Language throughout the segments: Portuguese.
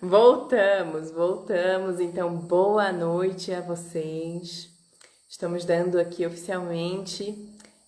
Voltamos. Então, boa noite a vocês. Estamos dando aqui oficialmente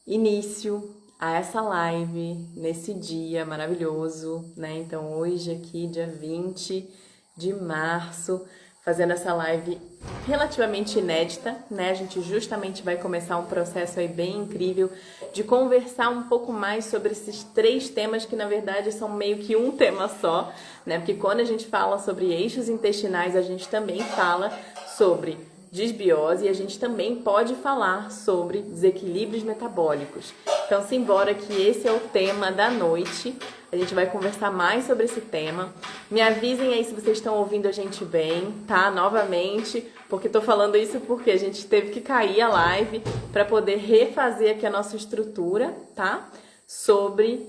início a essa live nesse dia maravilhoso, né? Então, hoje aqui, dia 20 de março, fazendo essa live relativamente inédita, né? A gente justamente vai começar um processo aí bem incrível de conversar um pouco mais sobre esses três temas que na verdade são meio que um tema só, né? Porque quando a gente fala sobre eixos intestinais, a gente também fala sobre disbiose e a gente também pode falar sobre desequilíbrios metabólicos. Então, simbora que esse é o tema da noite. A gente vai conversar mais sobre esse tema. Me avisem aí se vocês estão ouvindo a gente bem, tá? Novamente, porque tô falando isso porque a gente teve que cair a live para poder refazer aqui a nossa estrutura, tá? Sobre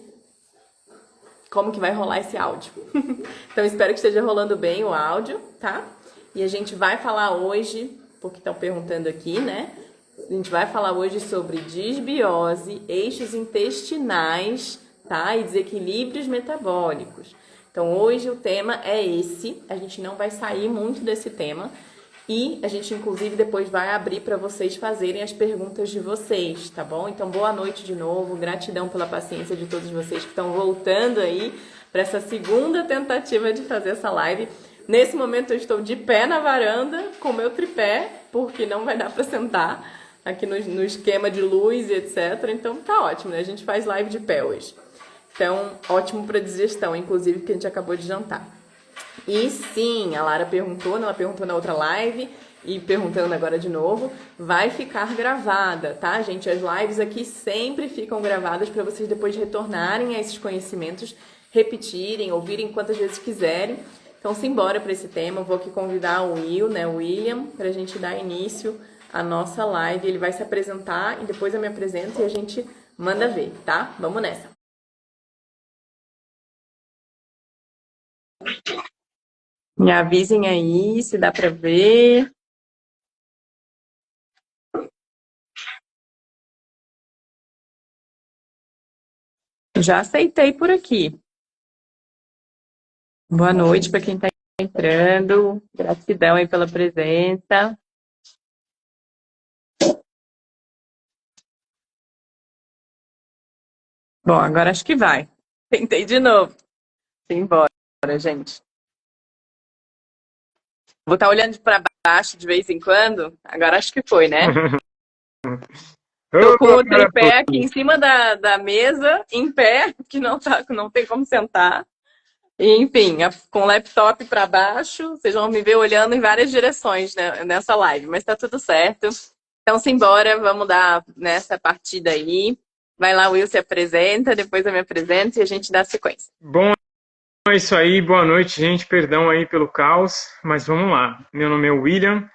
como que vai rolar esse áudio. Então, espero que esteja rolando bem o áudio, tá? E a gente vai falar hoje, porque estão perguntando aqui, né? A gente vai falar hoje sobre disbiose, eixos intestinais, tá? E desequilíbrios metabólicos. Então, hoje o tema é esse. A gente não vai sair muito desse tema. E a gente, inclusive, depois vai abrir para vocês fazerem as perguntas de vocês, tá bom? Então, boa noite de novo. Gratidão pela paciência de todos vocês que estão voltando aí para essa segunda tentativa de fazer essa live. Nesse momento, eu estou de pé na varanda com meu tripé, porque não vai dar para sentar aqui no esquema de luz e etc. Então, tá ótimo, né? A gente faz live de pé hoje. Então, ótimo para digestão, inclusive, porque a gente acabou de jantar. E sim, a Lara perguntou, ela perguntou na outra live e perguntando agora de novo, vai ficar gravada, tá, gente? As lives aqui sempre ficam gravadas para vocês depois retornarem a esses conhecimentos, repetirem, ouvirem quantas vezes quiserem. Então, simbora para esse tema. Eu vou aqui convidar o Will, né, o William, para a gente dar início à nossa live. Ele vai se apresentar e depois eu me apresento e a gente manda ver, tá? Vamos nessa. Me avisem aí se dá para ver. Já aceitei por aqui. Boa noite para quem está entrando. Gratidão aí pela presença. Bom, agora acho que vai. Tentei de novo. Simbora, gente. Vou estar olhando para baixo de vez em quando. Agora acho que foi, né? Tô com o tripé aqui em cima da mesa, em pé, que não tem como sentar. E, enfim, com o laptop para baixo, vocês vão me ver olhando em várias direções, né, nessa live, mas tá tudo certo. Então, simbora, vamos dar nessa partida aí. Vai lá, Will, se apresenta, depois eu me apresento e a gente dá sequência. Bom, é isso aí. Boa noite, gente. Perdão aí pelo caos, mas vamos lá. Meu nome é William,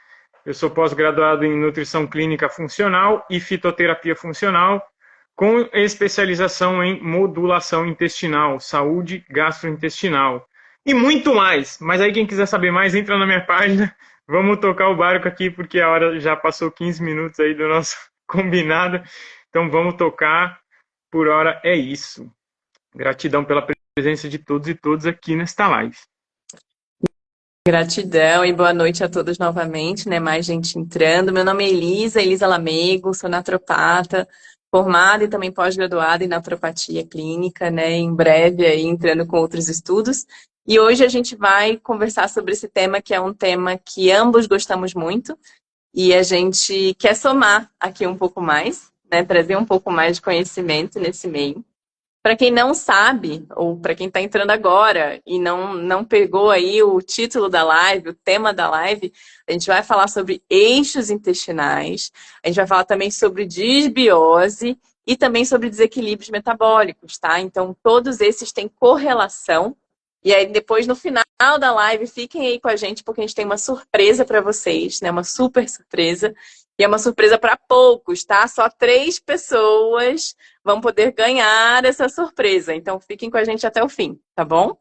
eu sou pós-graduado em Nutrição Clínica Funcional e Fitoterapia Funcional, com especialização em modulação intestinal, saúde gastrointestinal e muito mais. Mas aí quem quiser saber mais, entra na minha página. Vamos tocar o barco aqui, porque a hora já passou 15 minutos aí do nosso combinado. Então vamos tocar. Por hora é isso. Gratidão pela presença de todos e todas aqui nesta live. Gratidão e boa noite a todos novamente, né? Mais gente entrando. Meu nome é Elisa Lamego, sou naturopata, formada e também pós-graduada em naturopatia clínica, né? Em breve aí entrando com outros estudos. E hoje a gente vai conversar sobre esse tema que é um tema que ambos gostamos muito e a gente quer somar aqui um pouco mais, né? Trazer um pouco mais de conhecimento nesse meio. Para quem não sabe, ou para quem está entrando agora e não pegou aí o título da live, o tema da live, a gente vai falar sobre eixos intestinais, a gente vai falar também sobre disbiose e também sobre desequilíbrios metabólicos, tá? Então, todos esses têm correlação. E aí, depois, no final da live, fiquem aí com a gente, porque a gente tem uma surpresa para vocês, né? Uma super surpresa. E é uma surpresa para poucos, tá? Só 3 pessoas vão poder ganhar essa surpresa. Então, fiquem com a gente até o fim, tá bom?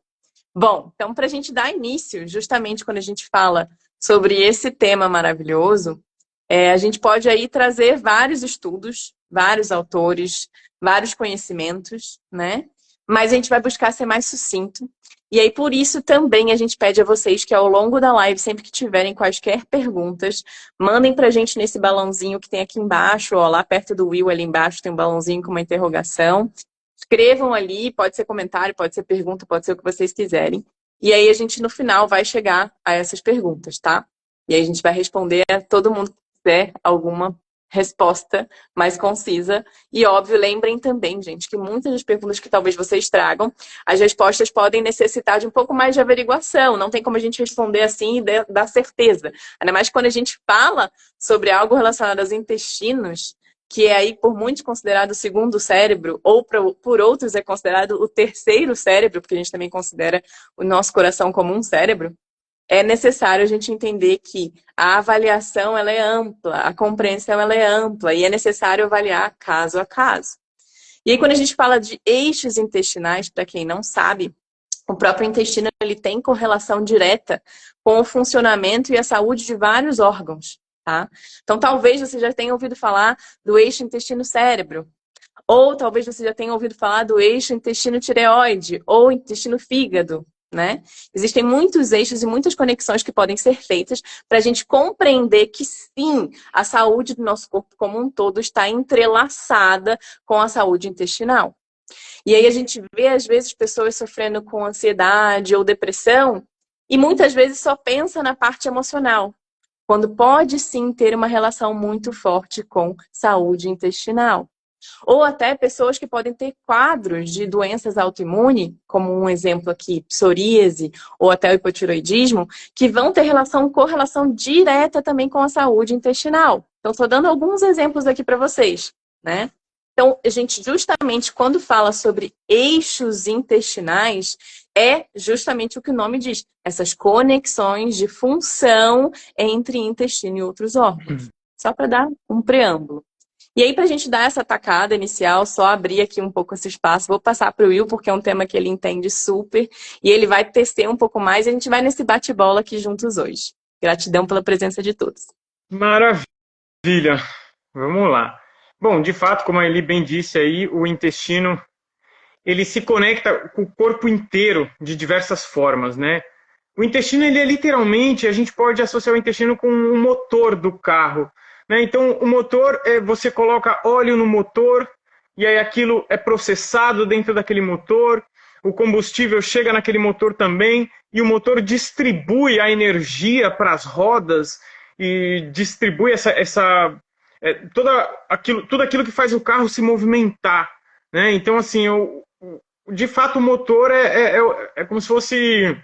Bom, então, para a gente dar início, justamente quando a gente fala sobre esse tema maravilhoso, a gente pode aí trazer vários estudos, vários autores, vários conhecimentos, né? mas a gente vai buscar ser mais sucinto. E aí, por isso, também a gente pede a vocês que ao longo da live, sempre que tiverem quaisquer perguntas, mandem pra gente nesse balãozinho que tem aqui embaixo, ó, lá perto do Will, ali embaixo, tem um balãozinho com uma interrogação. Escrevam ali, pode ser comentário, pode ser pergunta, pode ser o que vocês quiserem. E aí a gente, no final, vai chegar a essas perguntas, tá? E aí a gente vai responder a todo mundo que quiser alguma resposta mais concisa. E, óbvio, lembrem também, gente, que muitas das perguntas que talvez vocês tragam, as respostas podem necessitar de um pouco mais de averiguação. Não tem como a gente responder assim e dar certeza. Ainda mais quando a gente fala sobre algo relacionado aos intestinos, que é aí por muitos considerado o segundo cérebro, ou por outros é considerado o terceiro cérebro, porque a gente também considera o nosso coração como um cérebro. É necessário a gente entender que a avaliação ela é ampla, a compreensão ela é ampla e é necessário avaliar caso a caso. E aí quando a gente fala de eixos intestinais, para quem não sabe, o próprio intestino ele tem correlação direta com o funcionamento e a saúde de vários órgãos, tá? Então talvez você já tenha ouvido falar do eixo intestino-cérebro, ou talvez você já tenha ouvido falar do eixo intestino-tireoide ou intestino-fígado, né? Existem muitos eixos e muitas conexões que podem ser feitas para a gente compreender que sim, a saúde do nosso corpo como um todo está entrelaçada com a saúde intestinal. E aí a gente vê, às vezes, pessoas sofrendo com ansiedade ou depressão e muitas vezes só pensa na parte emocional, quando pode sim ter uma relação muito forte com saúde intestinal. Ou até pessoas que podem ter quadros de doenças autoimunes, como um exemplo aqui, psoríase ou até o hipotiroidismo, que vão ter correlação direta também com a saúde intestinal. Então, estou dando alguns exemplos aqui para vocês, né? Então, a gente justamente quando fala sobre eixos intestinais, é justamente o que o nome diz, essas conexões de função entre intestino e outros órgãos. Só para dar um preâmbulo. E aí, para a gente dar essa tacada inicial, só abrir aqui um pouco esse espaço, vou passar para o Will, porque é um tema que ele entende super, e ele vai tecer um pouco mais, e a gente vai nesse bate-bola aqui juntos hoje. Gratidão pela presença de todos. Maravilha! Vamos lá. Bom, de fato, como a Eli bem disse aí, o intestino, ele se conecta com o corpo inteiro de diversas formas, né? O intestino, ele é literalmente, a gente pode associar o intestino com o motor do carro, né? Então, o motor, você coloca óleo no motor, e aí aquilo é processado dentro daquele motor, o combustível chega naquele motor também, e o motor distribui a energia para as rodas, e distribui tudo aquilo que faz o carro se movimentar, né? Então, assim, de fato, o motor é como se fosse...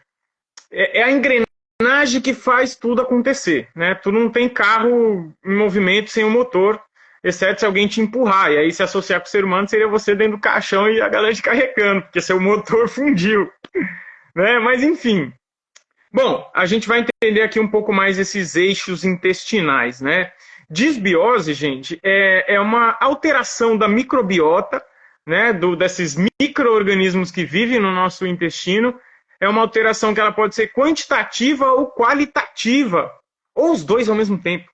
É a engrenagem que faz tudo acontecer, né? Tu não tem carro em movimento sem o motor, exceto se alguém te empurrar. E aí, se associar com o ser humano, seria você dentro do caixão e a galera te carregando, porque seu motor fundiu, né? Mas, enfim. Bom, a gente vai entender aqui um pouco mais esses eixos intestinais, né? Disbiose, gente, é uma alteração da microbiota, né? Desses micro-organismos que vivem no nosso intestino. É uma alteração que ela pode ser quantitativa ou qualitativa, ou os dois ao mesmo tempo,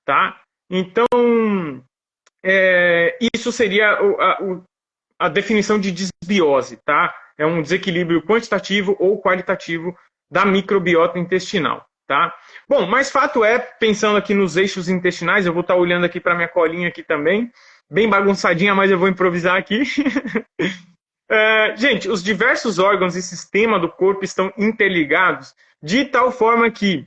tá? Então, isso seria a definição de disbiose, tá? É um desequilíbrio quantitativo ou qualitativo da microbiota intestinal, tá? Bom, mas fato é, pensando aqui nos eixos intestinais, eu vou estar olhando aqui para minha colinha aqui também, bem bagunçadinha, mas eu vou improvisar aqui. Gente, os diversos órgãos e sistemas do corpo estão interligados de tal forma que,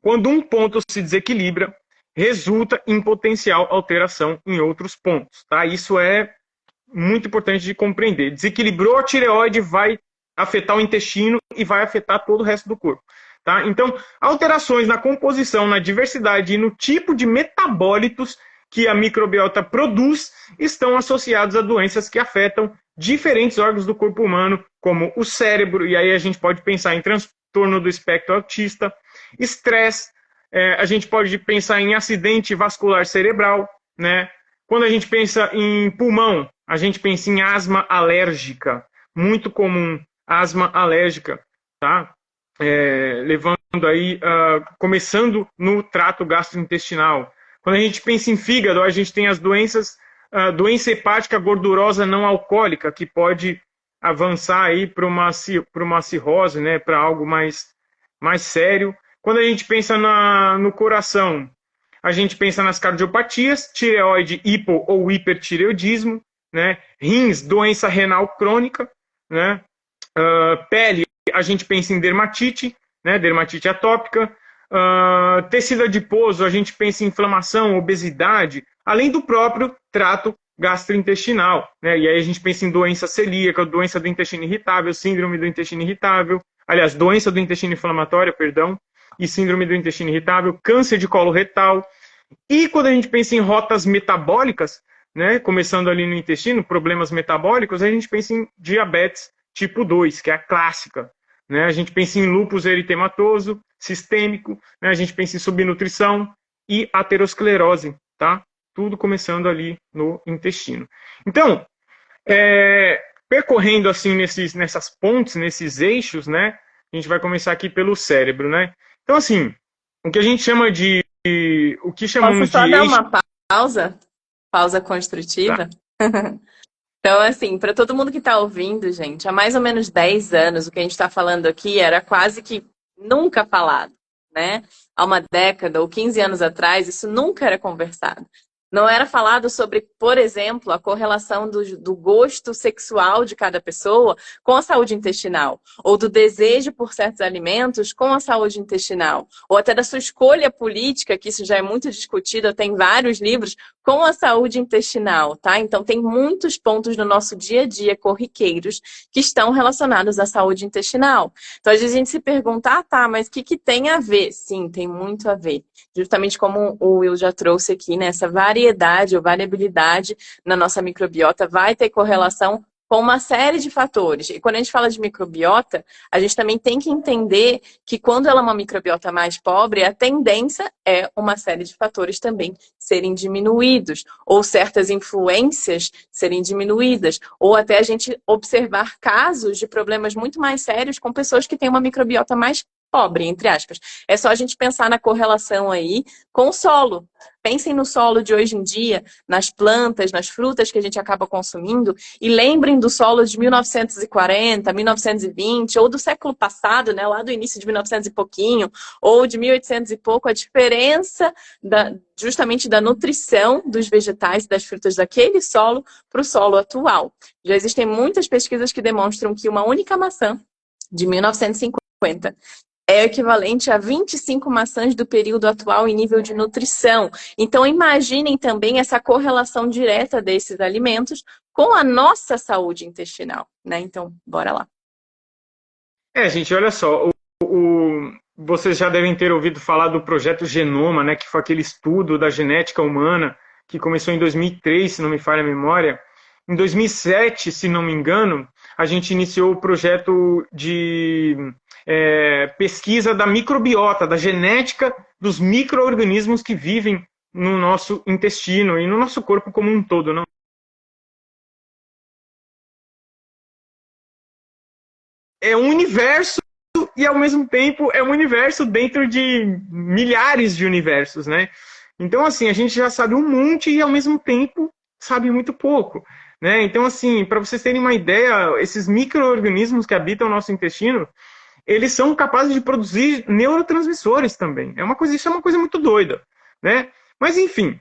quando um ponto se desequilibra, resulta em potencial alteração em outros pontos, tá? Isso é muito importante de compreender. Desequilibrou a tireoide, vai afetar o intestino e vai afetar todo o resto do corpo, tá? Então, alterações na composição, na diversidade e no tipo de metabólitos que a microbiota produz estão associados a doenças que afetam diferentes órgãos do corpo humano, como o cérebro, e aí a gente pode pensar em transtorno do espectro autista, estresse, a gente pode pensar em acidente vascular cerebral, né? Quando a gente pensa em pulmão, a gente pensa em asma alérgica, muito comum, asma alérgica, tá? Levando aí, começando no trato gastrointestinal. Quando a gente pensa em fígado, a gente tem as doença hepática gordurosa não alcoólica, que pode avançar aí para uma cirrose, né, para algo mais sério. Quando a gente pensa no coração, a gente pensa nas cardiopatias, tireoide, hipo ou hipertireoidismo, né, rins, doença renal crônica, né, pele, a gente pensa em dermatite, né, dermatite atópica, tecido adiposo, a gente pensa em inflamação, obesidade, além do próprio trato gastrointestinal, né? E aí a gente pensa em doença celíaca, doença do intestino irritável, síndrome do intestino irritável, aliás, doença do intestino inflamatório, perdão, e síndrome do intestino irritável, câncer de colo retal. E quando a gente pensa em rotas metabólicas, né, começando ali no intestino, problemas metabólicos, a gente pensa em diabetes tipo 2, que é a clássica, né? A gente pensa em lúpus eritematoso, sistêmico, né? A gente pensa em subnutrição e aterosclerose, tá? Tudo começando ali no intestino. Então, percorrendo assim nessas pontes, nesses eixos, né? A gente vai começar aqui pelo cérebro, né? Então, assim, o que a gente chama de... O que Posso chamamos de só dar eixo... uma pausa? Pausa Tá? construtiva? Então, assim, para todo mundo que está ouvindo, gente, há mais ou menos 10 anos, o que a gente está falando aqui era quase que nunca falado, né? Há uma década ou 15 anos atrás, isso nunca era conversado. Não era falado sobre, por exemplo, a correlação do gosto sexual de cada pessoa com a saúde intestinal, ou do desejo por certos alimentos com a saúde intestinal, ou até da sua escolha política, que isso já é muito discutido, tem vários livros, com a saúde intestinal, tá? Então, tem muitos pontos no nosso dia a dia corriqueiros que estão relacionados à saúde intestinal. Então, às vezes a gente se pergunta, tá, mas o que tem a ver? Sim, tem muito a ver. Justamente como o Will já trouxe aqui, né? Essa variedade ou variabilidade na nossa microbiota vai ter correlação com uma série de fatores. E quando a gente fala de microbiota, a gente também tem que entender que quando ela é uma microbiota mais pobre, a tendência é uma série de fatores também serem diminuídos, ou certas influências serem diminuídas, ou até a gente observar casos de problemas muito mais sérios com pessoas que têm uma microbiota mais pobre, entre aspas. É só a gente pensar na correlação aí com o solo. Pensem no solo de hoje em dia, nas plantas, nas frutas que a gente acaba consumindo, e lembrem do solo de 1940, 1920, ou do século passado, né, lá do início de 1900 e pouquinho, ou de 1800 e pouco, a diferença justamente da nutrição dos vegetais e das frutas daquele solo para o solo atual. Já existem muitas pesquisas que demonstram que uma única maçã de 1950 é equivalente a 25 maçãs do período atual em nível de nutrição. Então, imaginem também essa correlação direta desses alimentos com a nossa saúde intestinal, né? Então, bora lá. Gente, olha só, vocês já devem ter ouvido falar do projeto Genoma, né, que foi aquele estudo da genética humana que começou em 2003, se não me falha a memória. Em 2007, se não me engano, a gente iniciou o projeto de pesquisa da microbiota, da genética dos micro-organismos que vivem no nosso intestino e no nosso corpo como um todo, não? É um universo e, ao mesmo tempo, é um universo dentro de milhares de universos, né? Então, assim, a gente já sabe um monte e, ao mesmo tempo, sabe muito pouco, né? Então, assim, para vocês terem uma ideia, esses micro-organismos que habitam o nosso intestino, eles são capazes de produzir neurotransmissores também. Isso é uma coisa muito doida, né? Mas, enfim,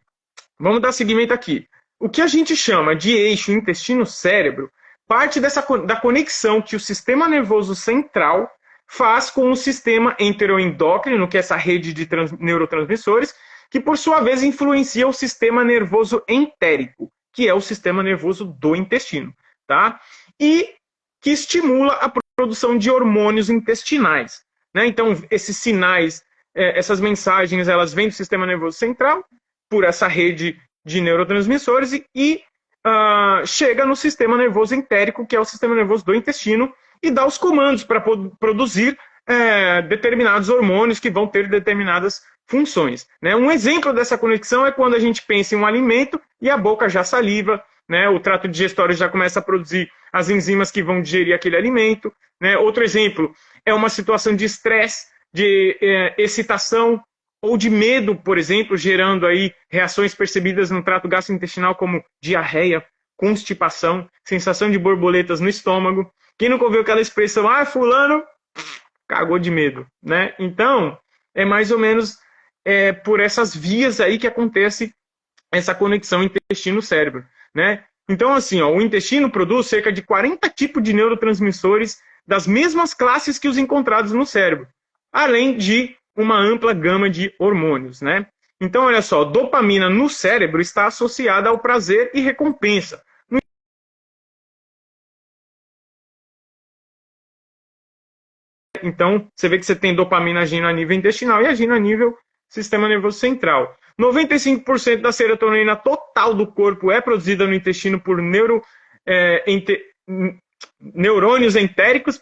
vamos dar seguimento aqui. O que a gente chama de eixo intestino-cérebro parte da conexão que o sistema nervoso central faz com o sistema enteroendócrino, que é essa rede de neurotransmissores, que por sua vez influencia o sistema nervoso entérico, que é o sistema nervoso do intestino, tá? E que estimula a produção de hormônios intestinais, né? Então, esses sinais, essas mensagens, elas vêm do sistema nervoso central, por essa rede de neurotransmissores e chega no sistema nervoso entérico, que é o sistema nervoso do intestino, e dá os comandos para produzir determinados hormônios que vão ter determinadas funções, né? Um exemplo dessa conexão é quando a gente pensa em um alimento e a boca já saliva, né? O trato digestório já começa a produzir as enzimas que vão digerir aquele alimento, né? Outro exemplo é uma situação de estresse, de excitação ou de medo, por exemplo, gerando aí reações percebidas no trato gastrointestinal como diarreia, constipação, sensação de borboletas no estômago. Quem nunca ouviu aquela expressão, fulano cagou de medo, né? Então, é mais ou menos por essas vias aí que acontece essa conexão intestino-cérebro, né? Então, assim, o intestino produz cerca de 40 tipos de neurotransmissores das mesmas classes que os encontrados no cérebro, além de uma ampla gama de hormônios, né? Então, olha só, dopamina no cérebro está associada ao prazer e recompensa. Então, você vê que você tem dopamina agindo a nível intestinal e agindo a nível sistema nervoso central. 95% da serotonina total do corpo é produzida no intestino por neurônios entéricos,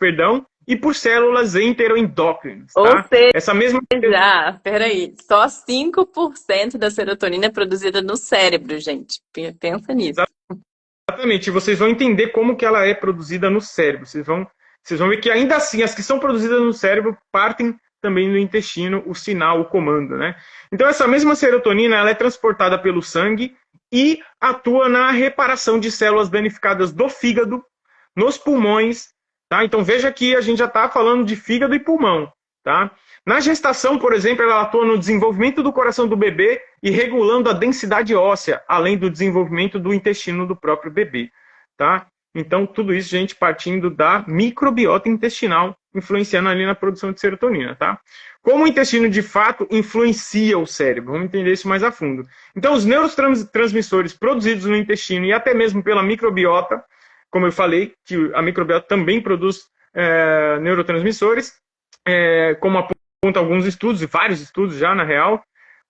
e por células enteroendócrinas. Tá? Ou seja, essa mesma... peraí, só 5% da serotonina é produzida no cérebro, gente. Pensa nisso. Exatamente, vocês vão entender como que ela é produzida no cérebro. Vocês vão ver que ainda assim, as que são produzidas no cérebro partem também do intestino, o sinal, o comando, né? Então, essa mesma serotonina, ela é transportada pelo sangue e atua na reparação de células danificadas do fígado, nos pulmões, tá? Então, veja que a gente já está falando de fígado e pulmão, tá? Na gestação, por exemplo, ela atua no desenvolvimento do coração do bebê e regulando a densidade óssea, além do desenvolvimento do intestino do próprio bebê, tá? Então, tudo isso, gente, partindo da microbiota intestinal, influenciando ali na produção de serotonina, tá? Como o intestino, de fato, influencia o cérebro? Vamos entender isso mais a fundo. Então, os neurotransmissores produzidos no intestino e até mesmo pela microbiota, como eu falei, que a microbiota também produz neurotransmissores, como apontam alguns estudos, e vários estudos já, na real,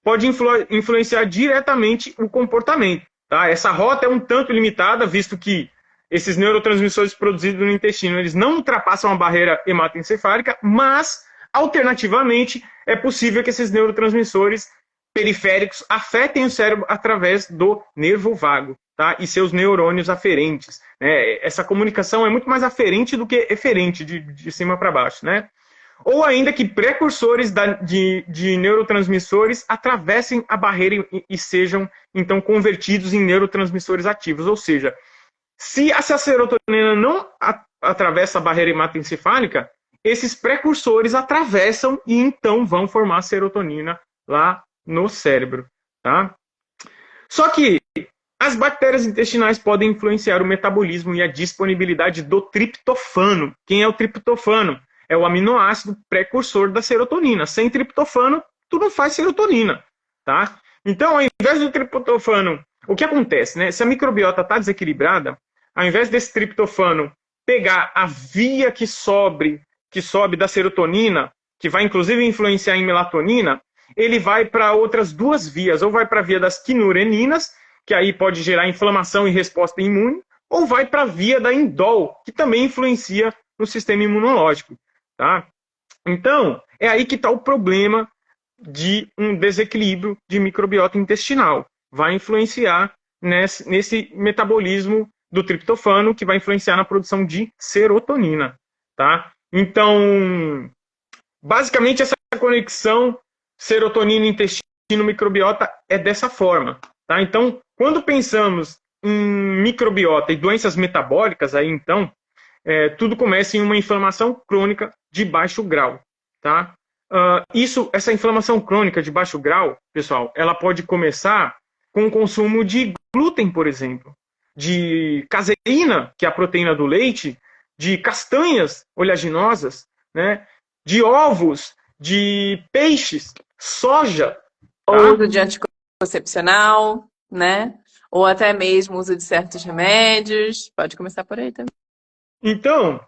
pode influenciar diretamente o comportamento, tá? Essa rota é um tanto limitada, visto que esses neurotransmissores produzidos no intestino, eles não ultrapassam a barreira hematoencefálica, mas, alternativamente, é possível que esses neurotransmissores periféricos afetem o cérebro através do nervo vago, tá? E seus neurônios aferentes, né? Essa comunicação é muito mais aferente do que eferente, de cima para baixo, né? Ou ainda que precursores de neurotransmissores atravessem a barreira e sejam, então, convertidos em neurotransmissores ativos, ou seja, se essa serotonina não atravessa a barreira hematoencefálica, esses precursores atravessam e então vão formar serotonina lá no cérebro, tá? Só que as bactérias intestinais podem influenciar o metabolismo e a disponibilidade do triptofano. Quem é o triptofano? É o aminoácido precursor da serotonina. Sem triptofano, tu não faz serotonina, tá? Então, ao invés do triptofano, o que acontece, né? Se a microbiota está desequilibrada, ao invés desse triptofano pegar a via que sobe da serotonina, que vai inclusive influenciar em melatonina, ele vai para outras duas vias, ou vai para a via das quinureninas, que aí pode gerar inflamação e resposta imune, ou vai para a via da indol, que também influencia no sistema imunológico, tá? Então, é aí que está o problema de um desequilíbrio de microbiota intestinal. Vai influenciar nesse metabolismo do triptofano, que vai influenciar na produção de serotonina, tá? Então, basicamente, essa conexão serotonina-intestino-microbiota é dessa forma, tá? Então, quando pensamos em microbiota e doenças metabólicas, aí então, tudo começa em uma inflamação crônica de baixo grau, tá? Essa inflamação crônica de baixo grau, pessoal, ela pode começar com o consumo de glúten, por exemplo, de caseína, que é a proteína do leite, de castanhas oleaginosas, né? De ovos, de peixes, soja. Tá? Ou uso de anticoncepcional, né? Ou até mesmo uso de certos remédios. Pode começar por aí também. Então,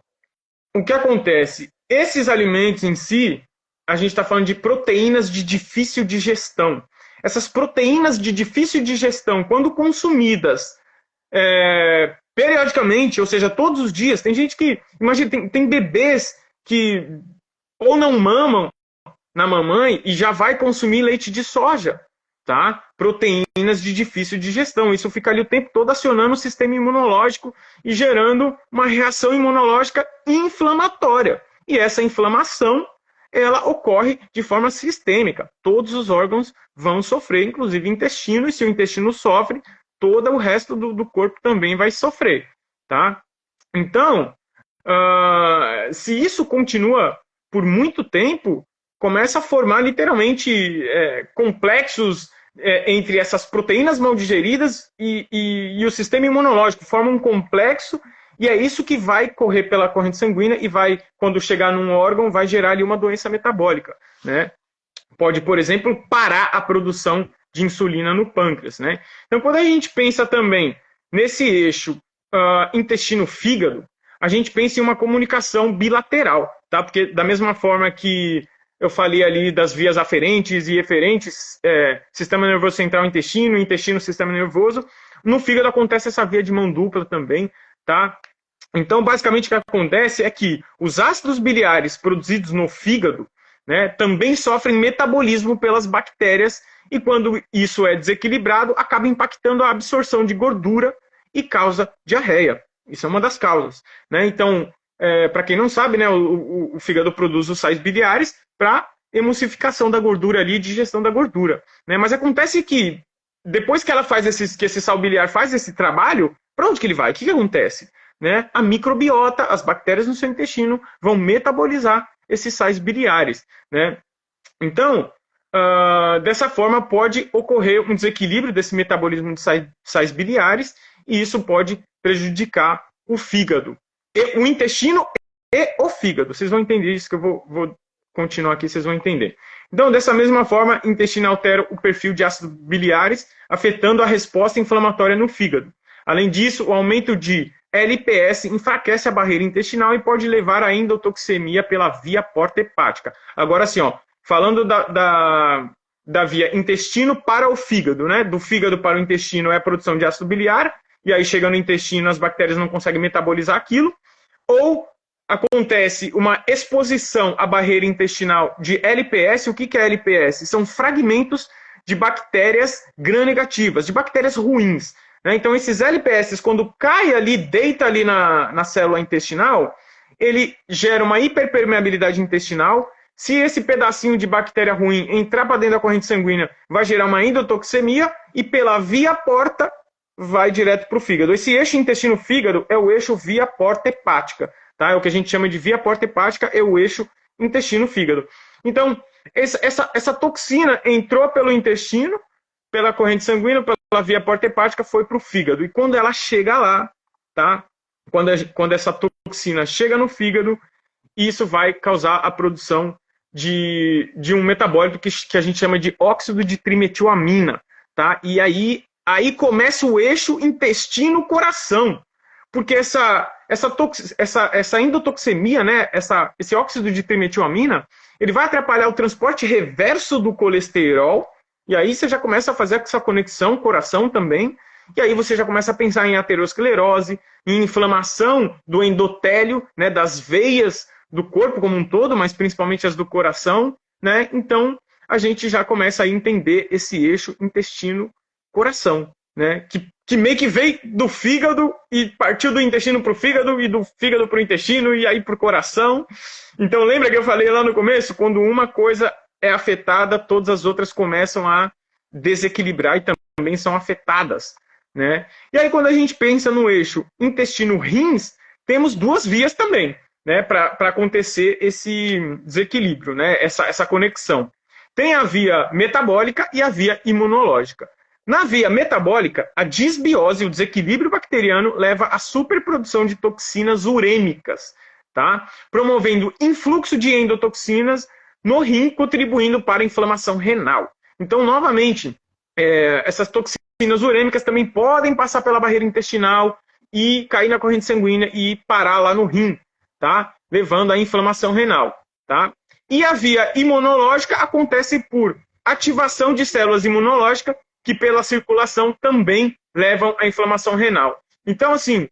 o que acontece? Esses alimentos em si, a gente está falando de proteínas de difícil digestão. Essas proteínas de difícil digestão, quando consumidas periodicamente, ou seja, todos os dias, tem gente que, imagina, tem bebês que ou não mamam na mamãe e já vai consumir leite de soja, tá? Proteínas de difícil digestão. Isso fica ali o tempo todo acionando o sistema imunológico e gerando uma reação imunológica inflamatória. E essa inflamação, ela ocorre de forma sistêmica. Todos os órgãos vão sofrer, inclusive o intestino, e se o intestino sofre, todo o resto do corpo também vai sofrer, tá? Então, se isso continua por muito tempo, começa a formar literalmente complexos entre essas proteínas mal digeridas e o sistema imunológico, forma um complexo, e é isso que vai correr pela corrente sanguínea e vai, quando chegar num órgão, vai gerar ali uma doença metabólica, né? Pode, por exemplo, parar a produção de insulina no pâncreas, né? Então, quando a gente pensa também nesse eixo intestino-fígado, a gente pensa em uma comunicação bilateral, tá? Porque da mesma forma que eu falei ali das vias aferentes e eferentes, sistema nervoso central, intestino, intestino, sistema nervoso, no fígado acontece essa via de mão dupla também, tá? Então, basicamente, o que acontece é que os ácidos biliares produzidos no fígado, né, também sofrem metabolismo pelas bactérias, e quando isso é desequilibrado, acaba impactando a absorção de gordura e causa diarreia. Isso é uma das causas, né? Então, para quem não sabe, né, o fígado produz os sais biliares para emulsificação da gordura ali, digestão da gordura, né? Mas acontece que depois que ela faz que esse sal biliar faz esse trabalho, para onde que ele vai? O que acontece? Né? A microbiota, as bactérias no seu intestino vão metabolizar esses sais biliares, né? Então, dessa forma pode ocorrer um desequilíbrio desse metabolismo de sais biliares, e isso pode prejudicar o fígado, o intestino e o fígado. Vocês vão entender isso, que eu vou continuar aqui, vocês vão entender. Então, dessa mesma forma, o intestino altera o perfil de ácidos biliares, afetando a resposta inflamatória no fígado. Além disso, o aumento de LPS enfraquece a barreira intestinal e pode levar à endotoxemia pela via porta hepática. Agora, assim, falando da via intestino para o fígado, né? Do fígado para o intestino é a produção de ácido biliar, e aí chega no intestino, as bactérias não conseguem metabolizar aquilo, ou acontece uma exposição à barreira intestinal de LPS. O que é LPS? São fragmentos de bactérias gram-negativas, de bactérias ruins. Né? Então, esses LPS, quando cai ali, deita ali na célula intestinal, ele gera uma hiperpermeabilidade intestinal. Se esse pedacinho de bactéria ruim entrar para dentro da corrente sanguínea, vai gerar uma endotoxemia e pela via porta vai direto para o fígado. Esse eixo intestino-fígado é o eixo via porta hepática. Tá? É o que a gente chama de via porta hepática, é o eixo intestino-fígado. Então, essa toxina entrou pelo intestino, pela corrente sanguínea, pela via porta hepática, foi para o fígado. E quando ela chega lá, tá? Quando essa toxina chega no fígado, isso vai causar a produção de um metabólito que a gente chama de óxido de trimetilamina. Tá? E aí começa o eixo intestino-coração. Porque essa endotoxemia, né, esse óxido de trimetilamina, ele vai atrapalhar o transporte reverso do colesterol, e aí você já começa a fazer essa conexão coração também, e aí você já começa a pensar em aterosclerose, em inflamação do endotélio, né, das veias do corpo como um todo, mas principalmente as do coração, né? Então a gente já começa a entender esse eixo intestino-coração, né? Que meio que veio do fígado e partiu do intestino para o fígado e do fígado para o intestino e aí para o coração. Então lembra que eu falei lá no começo? Quando uma coisa é afetada, todas as outras começam a desequilibrar e também são afetadas, né? E aí quando a gente pensa no eixo intestino-rins, temos duas vias também, né, para acontecer esse desequilíbrio, né, essa conexão. Tem a via metabólica e a via imunológica. Na via metabólica, a disbiose, o desequilíbrio bacteriano, leva à superprodução de toxinas urêmicas, tá? Promovendo influxo de endotoxinas no rim, contribuindo para a inflamação renal. Então, novamente, essas toxinas urêmicas também podem passar pela barreira intestinal e cair na corrente sanguínea e parar lá no rim, tá? Levando à inflamação renal, tá? E a via imunológica acontece por ativação de células imunológicas que pela circulação também levam à inflamação renal. Então, assim,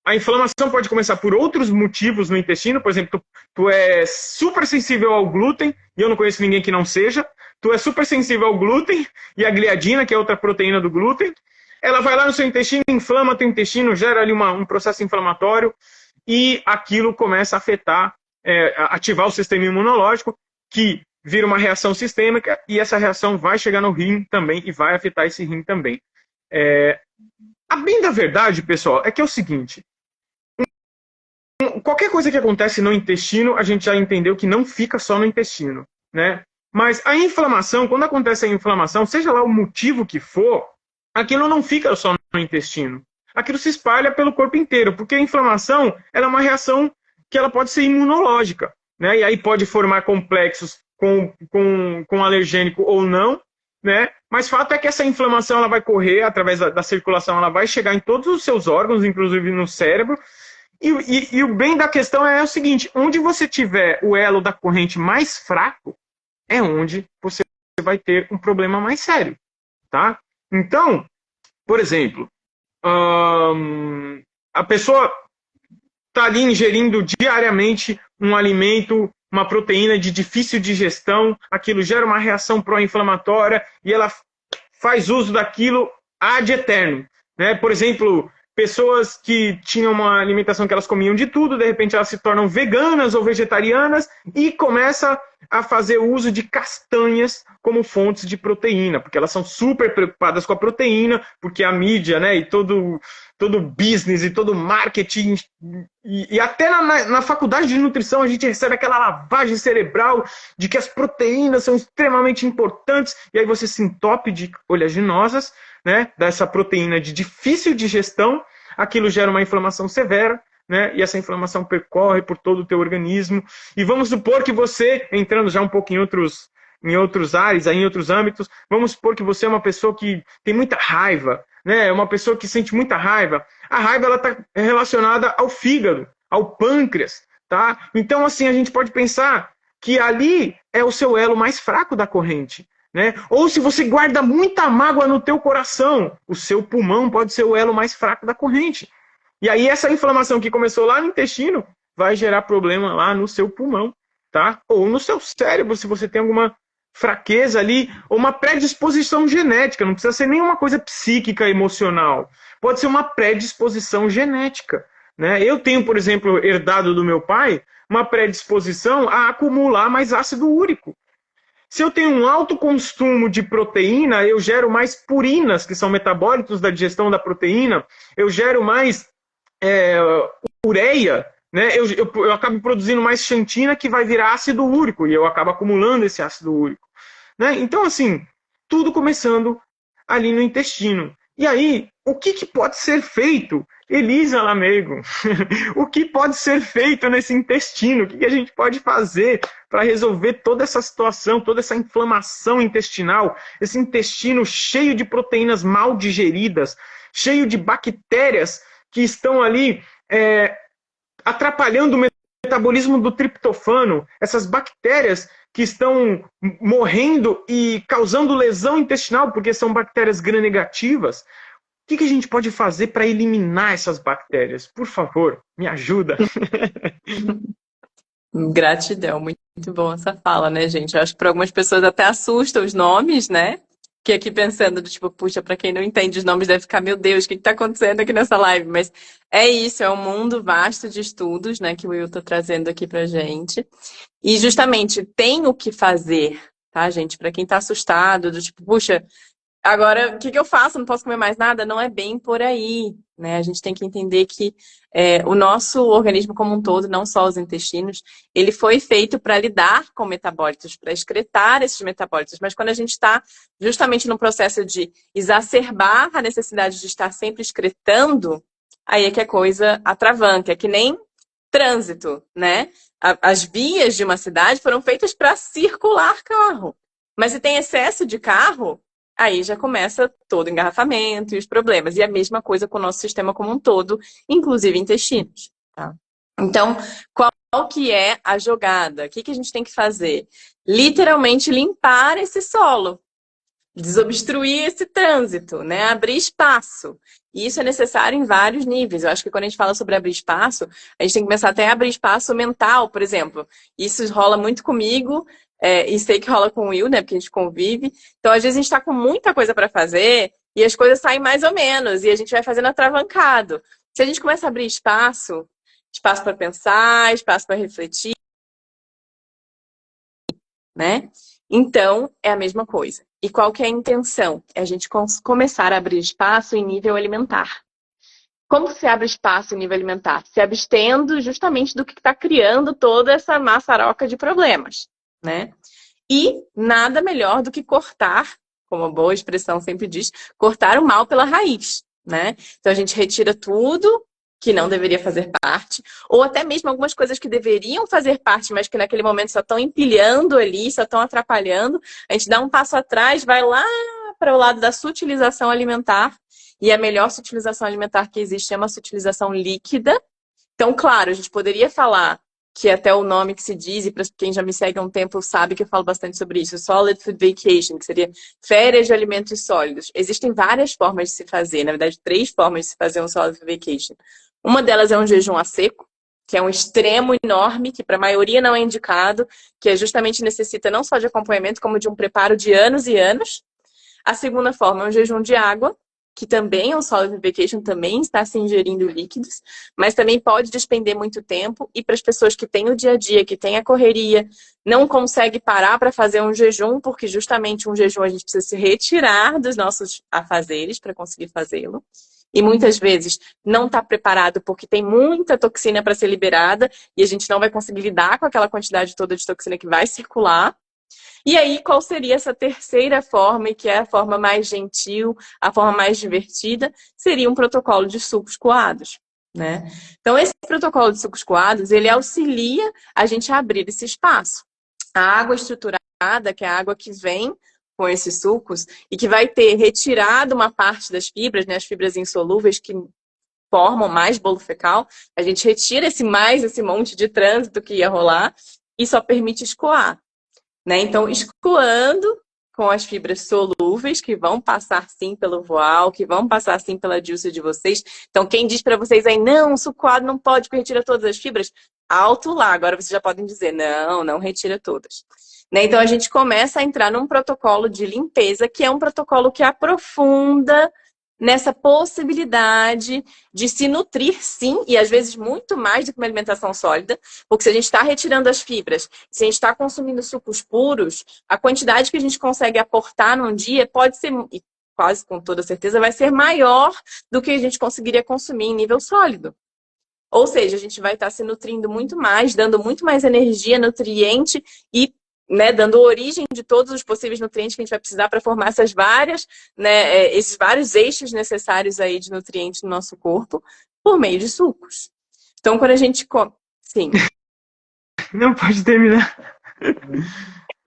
a inflamação pode começar por outros motivos no intestino. Por exemplo, tu é super sensível ao glúten, e eu não conheço ninguém que não seja. Tu é super sensível ao glúten e a gliadina, que é outra proteína do glúten. Ela vai lá no seu intestino, inflama teu intestino, gera ali um processo inflamatório, e aquilo começa a afetar, ativar o sistema imunológico, que vira uma reação sistêmica e essa reação vai chegar no rim também e vai afetar esse rim também. A bem da verdade, pessoal, é que é o seguinte: qualquer coisa que acontece no intestino, a gente já entendeu que não fica só no intestino, né? Mas a inflamação, quando acontece a inflamação, seja lá o motivo que for, aquilo não fica só no intestino. Aquilo se espalha pelo corpo inteiro, porque a inflamação ela é uma reação que ela pode ser imunológica, né? E aí pode formar complexos com alergênico ou não, né? Mas fato é que essa inflamação ela vai correr através da circulação, ela vai chegar em todos os seus órgãos, inclusive no cérebro. E o bem da questão é o seguinte: onde você tiver o elo da corrente mais fraco, é onde você vai ter um problema mais sério, tá? Então, por exemplo, a pessoa está ali ingerindo diariamente um alimento, uma proteína de difícil digestão, aquilo gera uma reação pró-inflamatória e ela faz uso daquilo ad eterno, né? Por exemplo, pessoas que tinham uma alimentação que elas comiam de tudo, de repente elas se tornam veganas ou vegetarianas e começa a fazer uso de castanhas como fontes de proteína, porque elas são super preocupadas com a proteína, porque a mídia, né, e todo business e todo marketing, e até na faculdade de nutrição a gente recebe aquela lavagem cerebral de que as proteínas são extremamente importantes, e aí você se entope de oleaginosas, né, dessa proteína de difícil digestão, aquilo gera uma inflamação severa, né, e essa inflamação percorre por todo o teu organismo. E vamos supor que você, entrando já um pouco em outros ares, em outros âmbitos, vamos supor que você é uma pessoa que tem muita raiva, né, uma pessoa que sente muita raiva. A raiva está relacionada ao fígado, ao pâncreas, tá? Então, assim, a gente pode pensar que ali é o seu elo mais fraco da corrente. Né? Ou se você guarda muita mágoa no teu coração, o seu pulmão pode ser o elo mais fraco da corrente. E aí essa inflamação que começou lá no intestino vai gerar problema lá no seu pulmão, tá? Ou no seu cérebro, se você tem alguma fraqueza ali, ou uma predisposição genética, não precisa ser nenhuma coisa psíquica, emocional. Pode ser uma predisposição genética, né? Eu tenho, por exemplo, herdado do meu pai uma predisposição a acumular mais ácido úrico. Se eu tenho um alto consumo de proteína, eu gero mais purinas, que são metabólitos da digestão da proteína, eu gero mais ureia, né? Eu acabo produzindo mais xantina, que vai virar ácido úrico, e eu acabo acumulando esse ácido úrico. Né? Então, assim, tudo começando ali no intestino. E aí, o que pode ser feito? Elisa Lamego, o que pode ser feito nesse intestino? O que a gente pode fazer para resolver toda essa situação, toda essa inflamação intestinal, esse intestino cheio de proteínas mal digeridas, cheio de bactérias que estão ali atrapalhando o metabolismo do triptofano, essas bactérias que estão morrendo e causando lesão intestinal, porque são bactérias gram-negativas. O que a gente pode fazer para eliminar essas bactérias? Por favor, me ajuda. Gratidão, muito bom essa fala, né, gente? Eu acho que para algumas pessoas até assusta os nomes, né? Que aqui pensando, tipo, puxa, para quem não entende os nomes deve ficar, meu Deus, o que está acontecendo aqui nessa live? Mas é isso, é um mundo vasto de estudos, né, que o Will está trazendo aqui pra gente. E justamente tem o que fazer, tá, gente? Para quem está assustado, do tipo, puxa, agora, o que eu faço? Não posso comer mais nada? Não é bem por aí, né? A gente tem que entender que o nosso organismo como um todo, não só os intestinos, ele foi feito para lidar com metabólitos, para excretar esses metabólitos. Mas quando a gente está justamente no processo de exacerbar a necessidade de estar sempre excretando, aí é que a coisa atravanca. É que nem trânsito, né? As vias de uma cidade foram feitas para circular carro. Mas se tem excesso de carro, aí já começa todo o engarrafamento e os problemas. E a mesma coisa com o nosso sistema como um todo, inclusive intestinos. Tá? Então, qual que é a jogada? O que a gente tem que fazer? Literalmente limpar esse solo. Desobstruir esse trânsito, né? Abrir espaço. E isso é necessário em vários níveis. Eu acho que quando a gente fala sobre abrir espaço, a gente tem que começar até a abrir espaço mental, por exemplo. Isso rola muito comigo, e sei que rola com o Will, né? Porque a gente convive. Então, às vezes, a gente está com muita coisa para fazer e as coisas saem mais ou menos. E a gente vai fazendo atravancado. Se a gente começa a abrir espaço, espaço para pensar, espaço para refletir, né? Então, é a mesma coisa. E qual que é a intenção? É a gente começar a abrir espaço em nível alimentar. Como se abre espaço em nível alimentar? Se abstendo justamente do que está criando toda essa maçaroca de problemas, né? E nada melhor do que cortar, como a boa expressão sempre diz, cortar o mal pela raiz, né? Então a gente retira tudo que não deveria fazer parte, ou até mesmo algumas coisas que deveriam fazer parte, mas que naquele momento só estão empilhando ali, só estão atrapalhando. A gente dá um passo atrás, vai lá para o lado da sutilização alimentar, e a melhor sutilização alimentar que existe é uma sutilização líquida. Então, claro, a gente poderia falar que até o nome que se diz, e para quem já me segue há um tempo sabe que eu falo bastante sobre isso, Solid Food Vacation, que seria férias de alimentos sólidos. Existem várias formas de se fazer, na verdade, 3 formas de se fazer um Solid Food Vacation. Uma delas é um jejum a seco, que é um extremo enorme, que para a maioria não é indicado, que é justamente necessita não só de acompanhamento, como de um preparo de anos e anos. A segunda forma é um jejum de água, que também é um solid vacation, também está se ingerindo líquidos, mas também pode despender muito tempo. E para as pessoas que têm o dia a dia, que têm a correria, não consegue parar para fazer um jejum, porque justamente um jejum a gente precisa se retirar dos nossos afazeres para conseguir fazê-lo. E muitas vezes não está preparado porque tem muita toxina para ser liberada e a gente não vai conseguir lidar com aquela quantidade toda de toxina que vai circular. E aí, qual seria essa terceira forma, e que é a forma mais gentil, a forma mais divertida? Seria um protocolo de sucos coados, né? Então, esse protocolo de sucos coados, ele auxilia a gente a abrir esse espaço. A água estruturada, que é a água que vem com esses sucos, e que vai ter retirado uma parte das fibras, né? As fibras insolúveis que formam mais bolo fecal, a gente retira esse monte de trânsito que ia rolar e só permite escoar. Né? Então, escoando com as fibras solúveis, que vão passar sim pelo voal, que vão passar sim pela juice de vocês. Então, quem diz para vocês aí, não, o suco coado não pode, porque retira todas as fibras, alto lá. Agora vocês já podem dizer, não, não retira todas. Né? Então, a gente começa a entrar num protocolo de limpeza, que é um protocolo que aprofunda nessa possibilidade de se nutrir, sim, e às vezes muito mais do que uma alimentação sólida, porque se a gente está retirando as fibras, se a gente está consumindo sucos puros, a quantidade que a gente consegue aportar num dia pode ser, e quase com toda certeza, vai ser maior do que a gente conseguiria consumir em nível sólido. Ou seja, a gente vai estar se nutrindo muito mais, dando muito mais energia, nutriente e, né, dando origem de todos os possíveis nutrientes que a gente vai precisar para formar essas várias, né, esses vários eixos necessários aí de nutrientes no nosso corpo por meio de sucos. Então, quando a gente come... Sim. Não pode terminar.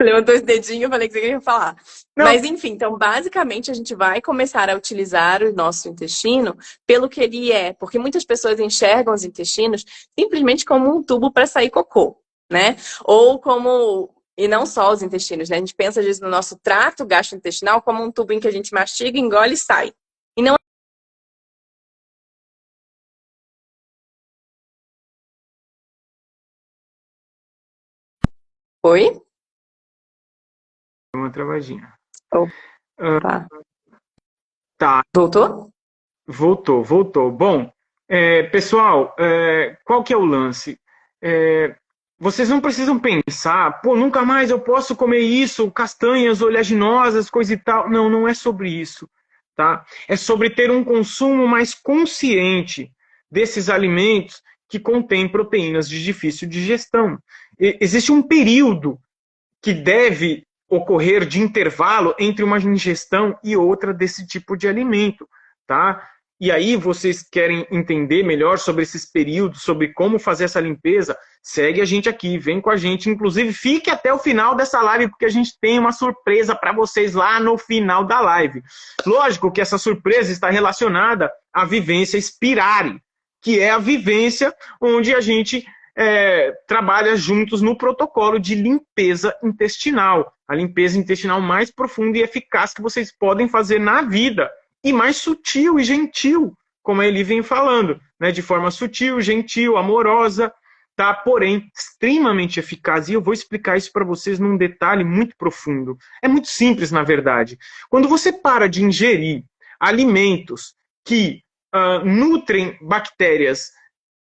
Levantou esse dedinho, eu falei que você queria falar. Não. Mas, enfim, então, basicamente, a gente vai começar a utilizar o nosso intestino pelo que ele é. Porque muitas pessoas enxergam os intestinos simplesmente como um tubo para sair cocô, né? Ou como... E não só os intestinos, né? A gente pensa, às vezes, no nosso trato gastrointestinal como um tubo em que a gente mastiga, engole e sai. E não... Oi? Uma travadinha. Opa. Tá, Voltou? voltou. Bom, pessoal, qual que é o lance? Vocês não precisam pensar, pô, nunca mais eu posso comer isso, castanhas oleaginosas, coisa e tal. Não, não é sobre isso, tá? É sobre ter um consumo mais consciente desses alimentos que contêm proteínas de difícil digestão. Existe um período que deve ocorrer de intervalo entre uma ingestão e outra desse tipo de alimento, tá? E aí vocês querem entender melhor sobre esses períodos, sobre como fazer essa limpeza, segue a gente aqui, vem com a gente. Inclusive, fique até o final dessa live, porque a gente tem uma surpresa para vocês lá no final da live. Lógico que essa surpresa está relacionada à vivência Spirari, que é a vivência onde a gente trabalha juntos no protocolo de limpeza intestinal. A limpeza intestinal mais profunda e eficaz que vocês podem fazer na vida. E mais sutil e gentil, como ele vem falando, né? De forma sutil, gentil, amorosa, tá? Porém, extremamente eficaz. E eu vou explicar isso para vocês num detalhe muito profundo. É muito simples, na verdade. Quando você para de ingerir alimentos que nutrem bactérias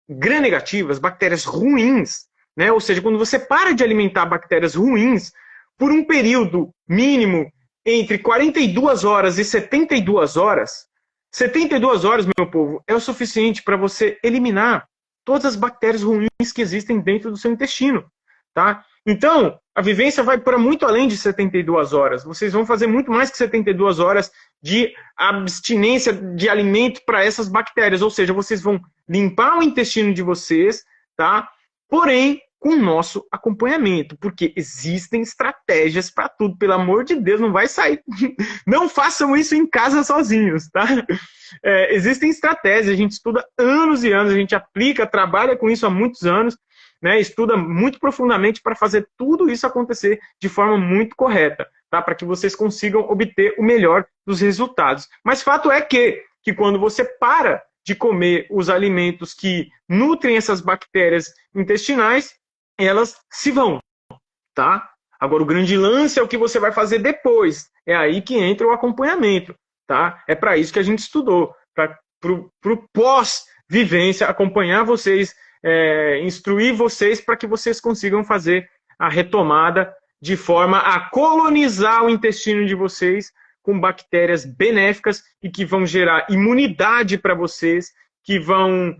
gram-negativas, bactérias ruins, né? Ou seja, quando você para de alimentar bactérias ruins, por um período mínimo entre 42 horas e 72 horas, 72 horas, meu povo, é o suficiente para você eliminar todas as bactérias ruins que existem dentro do seu intestino, tá? Então, a vivência vai para muito além de 72 horas. Vocês vão fazer muito mais que 72 horas de abstinência de alimento para essas bactérias. Ou seja, vocês vão limpar o intestino de vocês, tá? Porém, com o nosso acompanhamento, porque existem estratégias para tudo. Pelo amor de Deus, não vai sair. Não façam isso em casa sozinhos, tá? Existem estratégias, a gente estuda anos e anos, a gente aplica, trabalha com isso há muitos anos, né, estuda muito profundamente para fazer tudo isso acontecer de forma muito correta, tá? Para que vocês consigam obter o melhor dos resultados. Mas fato é que quando você para de comer os alimentos que nutrem essas bactérias intestinais, elas se vão, tá? Agora, o grande lance é o que você vai fazer depois. É aí que entra o acompanhamento, tá? É para isso que a gente estudou, para o pós-vivência, acompanhar vocês, instruir vocês para que vocês consigam fazer a retomada de forma a colonizar o intestino de vocês com bactérias benéficas e que vão gerar imunidade para vocês, que vão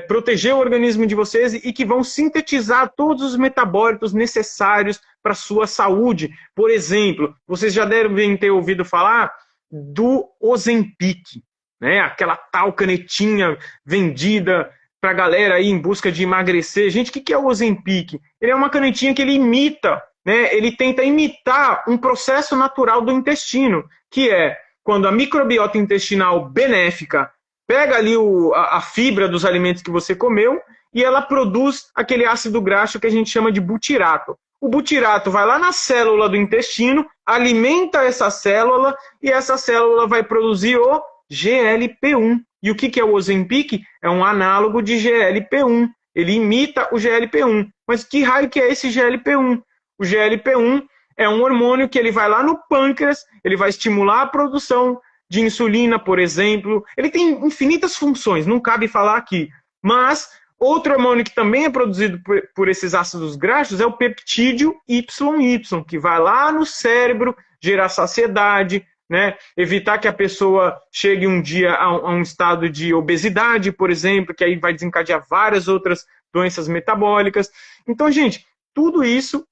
proteger o organismo de vocês e que vão sintetizar todos os metabólitos necessários para a sua saúde. Por exemplo, vocês já devem ter ouvido falar do Ozempic, né? Aquela tal canetinha vendida para a galera aí em busca de emagrecer. Gente, o que é o Ozempic? Ele é uma canetinha que ele imita, né? Ele tenta imitar um processo natural do intestino, que é quando a microbiota intestinal benéfica pega ali a fibra dos alimentos que você comeu e ela produz aquele ácido graxo que a gente chama de butirato. O butirato vai lá na célula do intestino, alimenta essa célula e essa célula vai produzir o GLP-1. E o que é o Ozempic? É um análogo de GLP-1. Ele imita o GLP-1. Mas que raio que é esse GLP-1? O GLP-1 é um hormônio que ele vai lá no pâncreas, ele vai estimular a produção de insulina, por exemplo. Ele tem infinitas funções, não cabe falar aqui. Mas outro hormônio que também é produzido por esses ácidos graxos é o peptídeo YY, que vai lá no cérebro gerar saciedade, né? Evitar que a pessoa chegue um dia a um estado de obesidade, por exemplo, que aí vai desencadear várias outras doenças metabólicas. Então, gente, tudo isso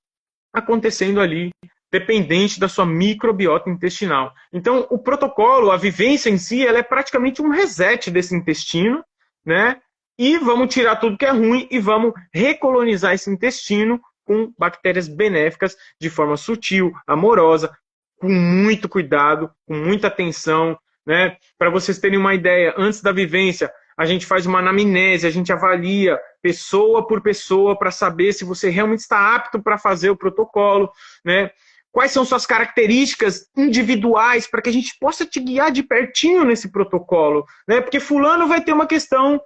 acontecendo ali, dependente da sua microbiota intestinal. Então, o protocolo, a vivência em si, ela é praticamente um reset desse intestino, né? E vamos tirar tudo que é ruim e vamos recolonizar esse intestino com bactérias benéficas de forma sutil, amorosa, com muito cuidado, com muita atenção, né? Para vocês terem uma ideia, antes da vivência, a gente faz uma anamnese, a gente avalia pessoa por pessoa para saber se você realmente está apto para fazer o protocolo, né? Quais são suas características individuais para que a gente possa te guiar de pertinho nesse protocolo, né? Porque fulano vai ter uma questão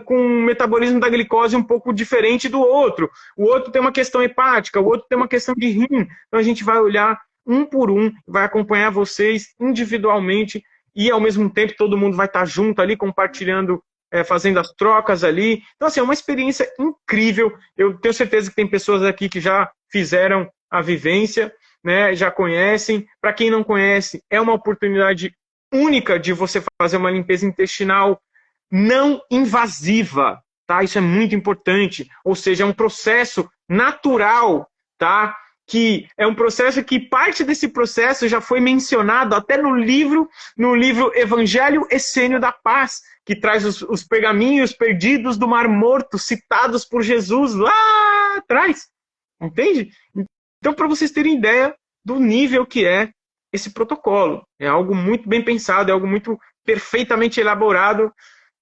com o metabolismo da glicose um pouco diferente do outro, o outro tem uma questão hepática, o outro tem uma questão de rim, então a gente vai olhar um por um, vai acompanhar vocês individualmente e ao mesmo tempo todo mundo vai estar junto ali, compartilhando, fazendo as trocas ali. Então, assim, é uma experiência incrível. Eu tenho certeza que tem pessoas aqui que já fizeram a vivência, né, já conhecem. Para quem não conhece, é uma oportunidade única de você fazer uma limpeza intestinal não invasiva, tá? Isso é muito importante. Ou seja, é um processo natural, tá? Que é um processo que parte desse processo já foi mencionado até no livro Evangelho Essênio da Paz, que traz os pergaminhos perdidos do Mar Morto, citados por Jesus lá atrás. Entende? Então, para vocês terem ideia do nível que é esse protocolo. É algo muito bem pensado, é algo muito perfeitamente elaborado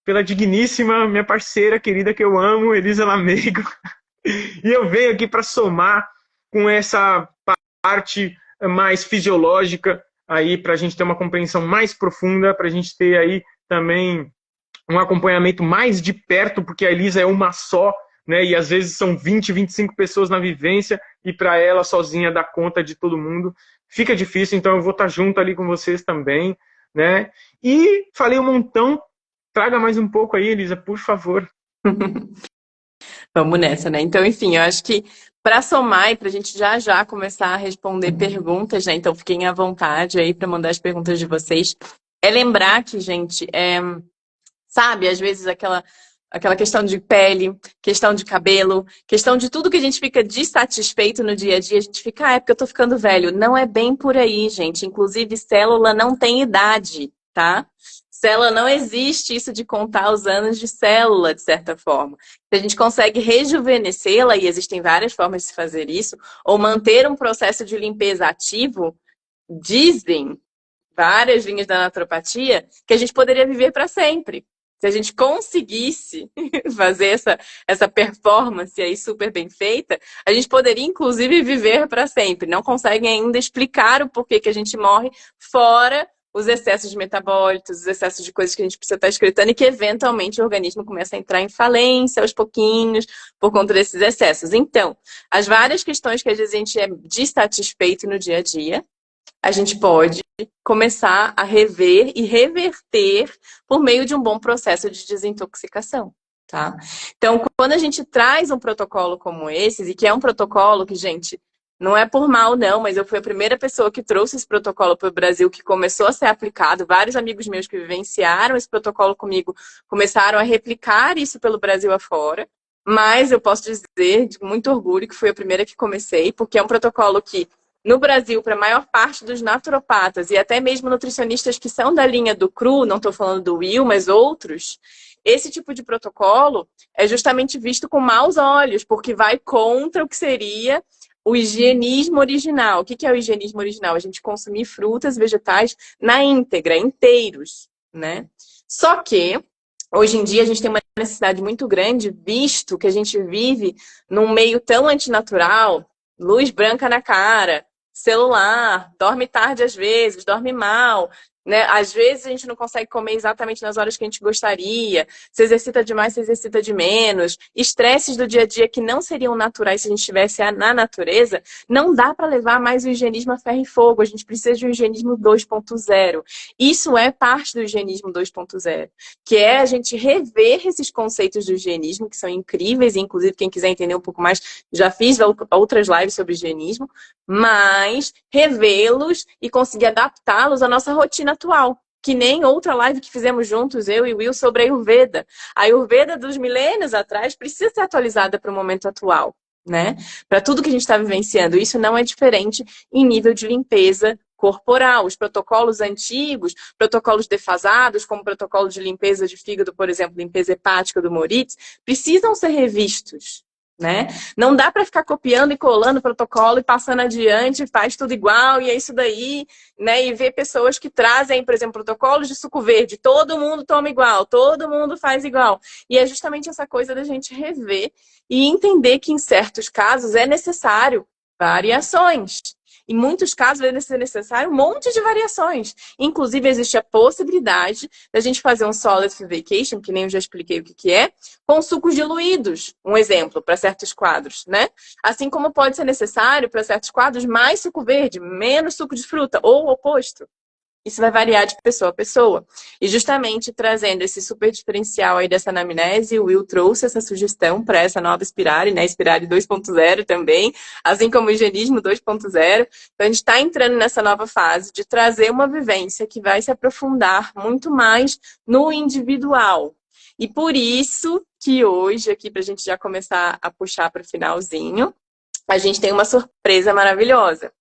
pela digníssima minha parceira querida que eu amo, Elisa Lamego. E eu venho aqui para somar com essa parte mais fisiológica aí para a gente ter uma compreensão mais profunda, para a gente ter aí também um acompanhamento mais de perto, porque a Elisa é uma só, né? E às vezes são 20, 25 pessoas na vivência e para ela sozinha dar conta de todo mundo fica difícil, então eu vou estar junto ali com vocês também, né? E falei um montão, traga mais um pouco aí, Elisa, por favor. Vamos nessa, né? Então, enfim, eu acho que Para somar e para a gente já já começar a responder perguntas, né? Então fiquem à vontade aí para mandar as perguntas de vocês. É lembrar que, gente, sabe, às vezes aquela questão de pele, questão de cabelo, questão de tudo que a gente fica dissatisfeito no dia a dia, a gente fica, é porque eu tô ficando velho. Não é bem por aí, gente. Inclusive, célula não tem idade, tá? Célula não existe isso de contar os anos de célula, de certa forma. Se a gente consegue rejuvenescê-la, e existem várias formas de se fazer isso, ou manter um processo de limpeza ativo, dizem várias linhas da naturopatia que a gente poderia viver para sempre. Se a gente conseguisse fazer essa performance aí super bem feita, a gente poderia, inclusive, viver para sempre. Não conseguem ainda explicar o porquê que a gente morre, fora os excessos de metabólitos, os excessos de coisas que a gente precisa estar excretando e que, eventualmente, o organismo começa a entrar em falência aos pouquinhos por conta desses excessos. Então, as várias questões que às vezes a gente é dissatisfeito no dia a dia, a gente pode começar a rever e reverter por meio de um bom processo de desintoxicação, tá? Então, quando a gente traz um protocolo como esse, e que é um protocolo que, gente, não é por mal, não, mas eu fui a primeira pessoa que trouxe esse protocolo para o Brasil, que começou a ser aplicado. Vários amigos meus que vivenciaram esse protocolo comigo começaram a replicar isso pelo Brasil afora. Mas eu posso dizer, de muito orgulho, que fui a primeira que comecei, porque é um protocolo que, no Brasil, para a maior parte dos naturopatas e até mesmo nutricionistas que são da linha do cru, não estou falando do Will, mas outros, esse tipo de protocolo é justamente visto com maus olhos, porque vai contra o que seria o higienismo original. O que é o higienismo original? A gente consumir frutas, vegetais na íntegra, inteiros, né? Só que hoje em dia a gente tem uma necessidade muito grande, visto que a gente vive num meio tão antinatural, luz branca na cara, celular, dorme tarde às vezes, dorme mal, né? Às vezes a gente não consegue comer exatamente nas horas que a gente gostaria, se exercita demais, se exercita de menos, estresses do dia a dia que não seriam naturais se a gente estivesse na natureza, não dá para levar mais o higienismo a ferro e fogo, a gente precisa de um higienismo 2.0. Isso é parte do higienismo 2.0, que é a gente rever esses conceitos do higienismo, que são incríveis, e inclusive quem quiser entender um pouco mais, já fiz outras lives sobre higienismo, mas revê-los e conseguir adaptá-los à nossa rotina atual. Que nem outra live que fizemos juntos, eu e Will, sobre a Ayurveda. A Ayurveda dos milênios atrás precisa ser atualizada para o momento atual, né? Para tudo que a gente está vivenciando. Isso não é diferente em nível de limpeza corporal. Os protocolos antigos, protocolos defasados, como o protocolo de limpeza de fígado, por exemplo, limpeza hepática do Moritz, precisam ser revistos, né? Não dá para ficar copiando e colando o protocolo e passando adiante, faz tudo igual e é isso daí, né? E ver pessoas que trazem, por exemplo, protocolos de suco verde, todo mundo toma igual, todo mundo faz igual. E é justamente essa coisa da gente rever e entender que em certos casos é necessário variações. Em muitos casos vai ser necessário um monte de variações. Inclusive, existe a possibilidade da gente fazer um solid vacation, que nem eu já expliquei o que é, com sucos diluídos. Um exemplo, para certos quadros, né? Assim como pode ser necessário, para certos quadros, mais suco verde, menos suco de fruta, ou o oposto. Isso vai variar de pessoa a pessoa. E justamente trazendo esse super diferencial aí dessa anamnese, o Will trouxe essa sugestão para essa nova Spirale, né? Spirale 2.0 também, assim como o higienismo 2.0. Então a gente está entrando nessa nova fase de trazer uma vivência que vai se aprofundar muito mais no individual. E por isso que hoje, aqui para a gente já começar a puxar para o finalzinho, a gente tem uma surpresa maravilhosa.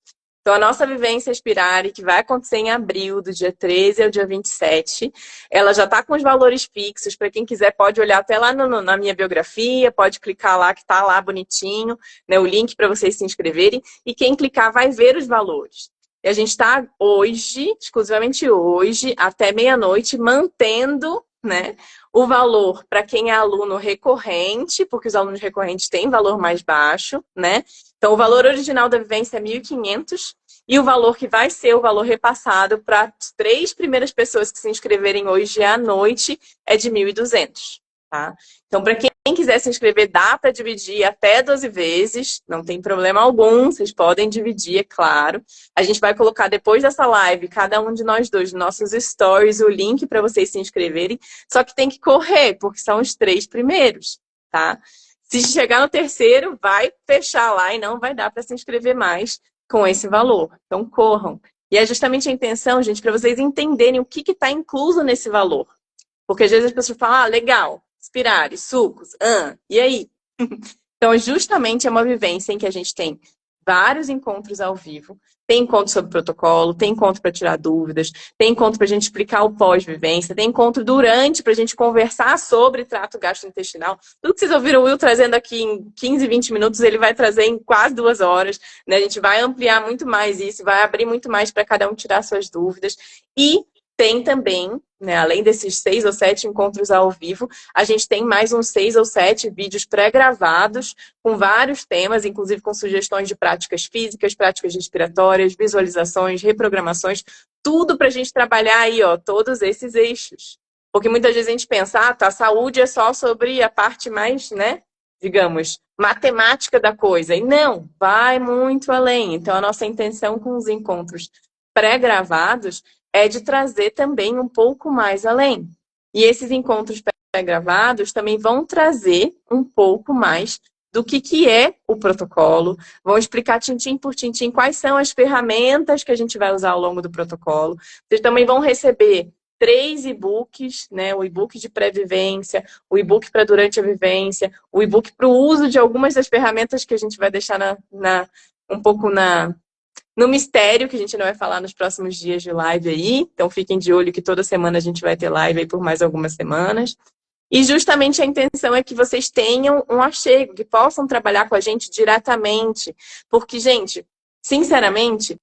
Então, a nossa vivência Spirale, que vai acontecer em abril, do dia 13 ao dia 27, ela já está com os valores fixos. Para quem quiser, pode olhar até lá na minha biografia, pode clicar lá, que está lá bonitinho, né, o link para vocês se inscreverem. E quem clicar vai ver os valores. E a gente está hoje, exclusivamente hoje, até meia-noite, mantendo, né, o valor para quem é aluno recorrente, porque os alunos recorrentes têm valor mais baixo, né? Então, o valor original da vivência é 1.500 e o valor que vai ser o valor repassado para as 3 primeiras pessoas que se inscreverem hoje à noite é de 1.200, tá? Então, para quem quiser se inscrever, dá para dividir até 12 vezes, não tem problema algum, vocês podem dividir, é claro. A gente vai colocar depois dessa live, cada um de nós dois, nos nossos stories, o link para vocês se inscreverem, só que tem que correr, porque são os 3 primeiros, tá? Se chegar no terceiro, vai fechar lá e não vai dar para se inscrever mais com esse valor. Então, corram. E é justamente a intenção, gente, para vocês entenderem o que está incluso nesse valor. Porque às vezes as pessoas falam, legal, Inspirare, sucos, e aí? Então, justamente é uma vivência em que a gente tem vários encontros ao vivo. Tem encontro sobre protocolo, tem encontro para tirar dúvidas, tem encontro para a gente explicar o pós-vivência, tem encontro durante para a gente conversar sobre trato gastrointestinal. Tudo que vocês ouviram o Will trazendo aqui em 15, 20 minutos, ele vai trazer em quase 2 horas. Né? A gente vai ampliar muito mais isso, vai abrir muito mais para cada um tirar suas dúvidas. E tem também, né, além desses 6 ou 7 encontros ao vivo, a gente tem mais uns 6 ou 7 vídeos pré-gravados com vários temas, inclusive com sugestões de práticas físicas, práticas respiratórias, visualizações, reprogramações, tudo para a gente trabalhar aí, ó, todos esses eixos. Porque muitas vezes a gente pensa, a saúde é só sobre a parte mais, né, digamos, matemática da coisa. E não, vai muito além. Então, a nossa intenção com os encontros pré-gravados é de trazer também um pouco mais além. E esses encontros pré-gravados também vão trazer um pouco mais do que é o protocolo, vão explicar tintim por tintim quais são as ferramentas que a gente vai usar ao longo do protocolo. Vocês também vão receber 3 e-books, né? O e-book de pré-vivência, o e-book para durante a vivência, o e-book para o uso de algumas das ferramentas que a gente vai deixar um pouco no mistério, que a gente não vai falar nos próximos dias de live aí. Então, fiquem de olho que toda semana a gente vai ter live aí por mais algumas semanas. E justamente a intenção é que vocês tenham um achego, que possam trabalhar com a gente diretamente. Porque, gente, sinceramente,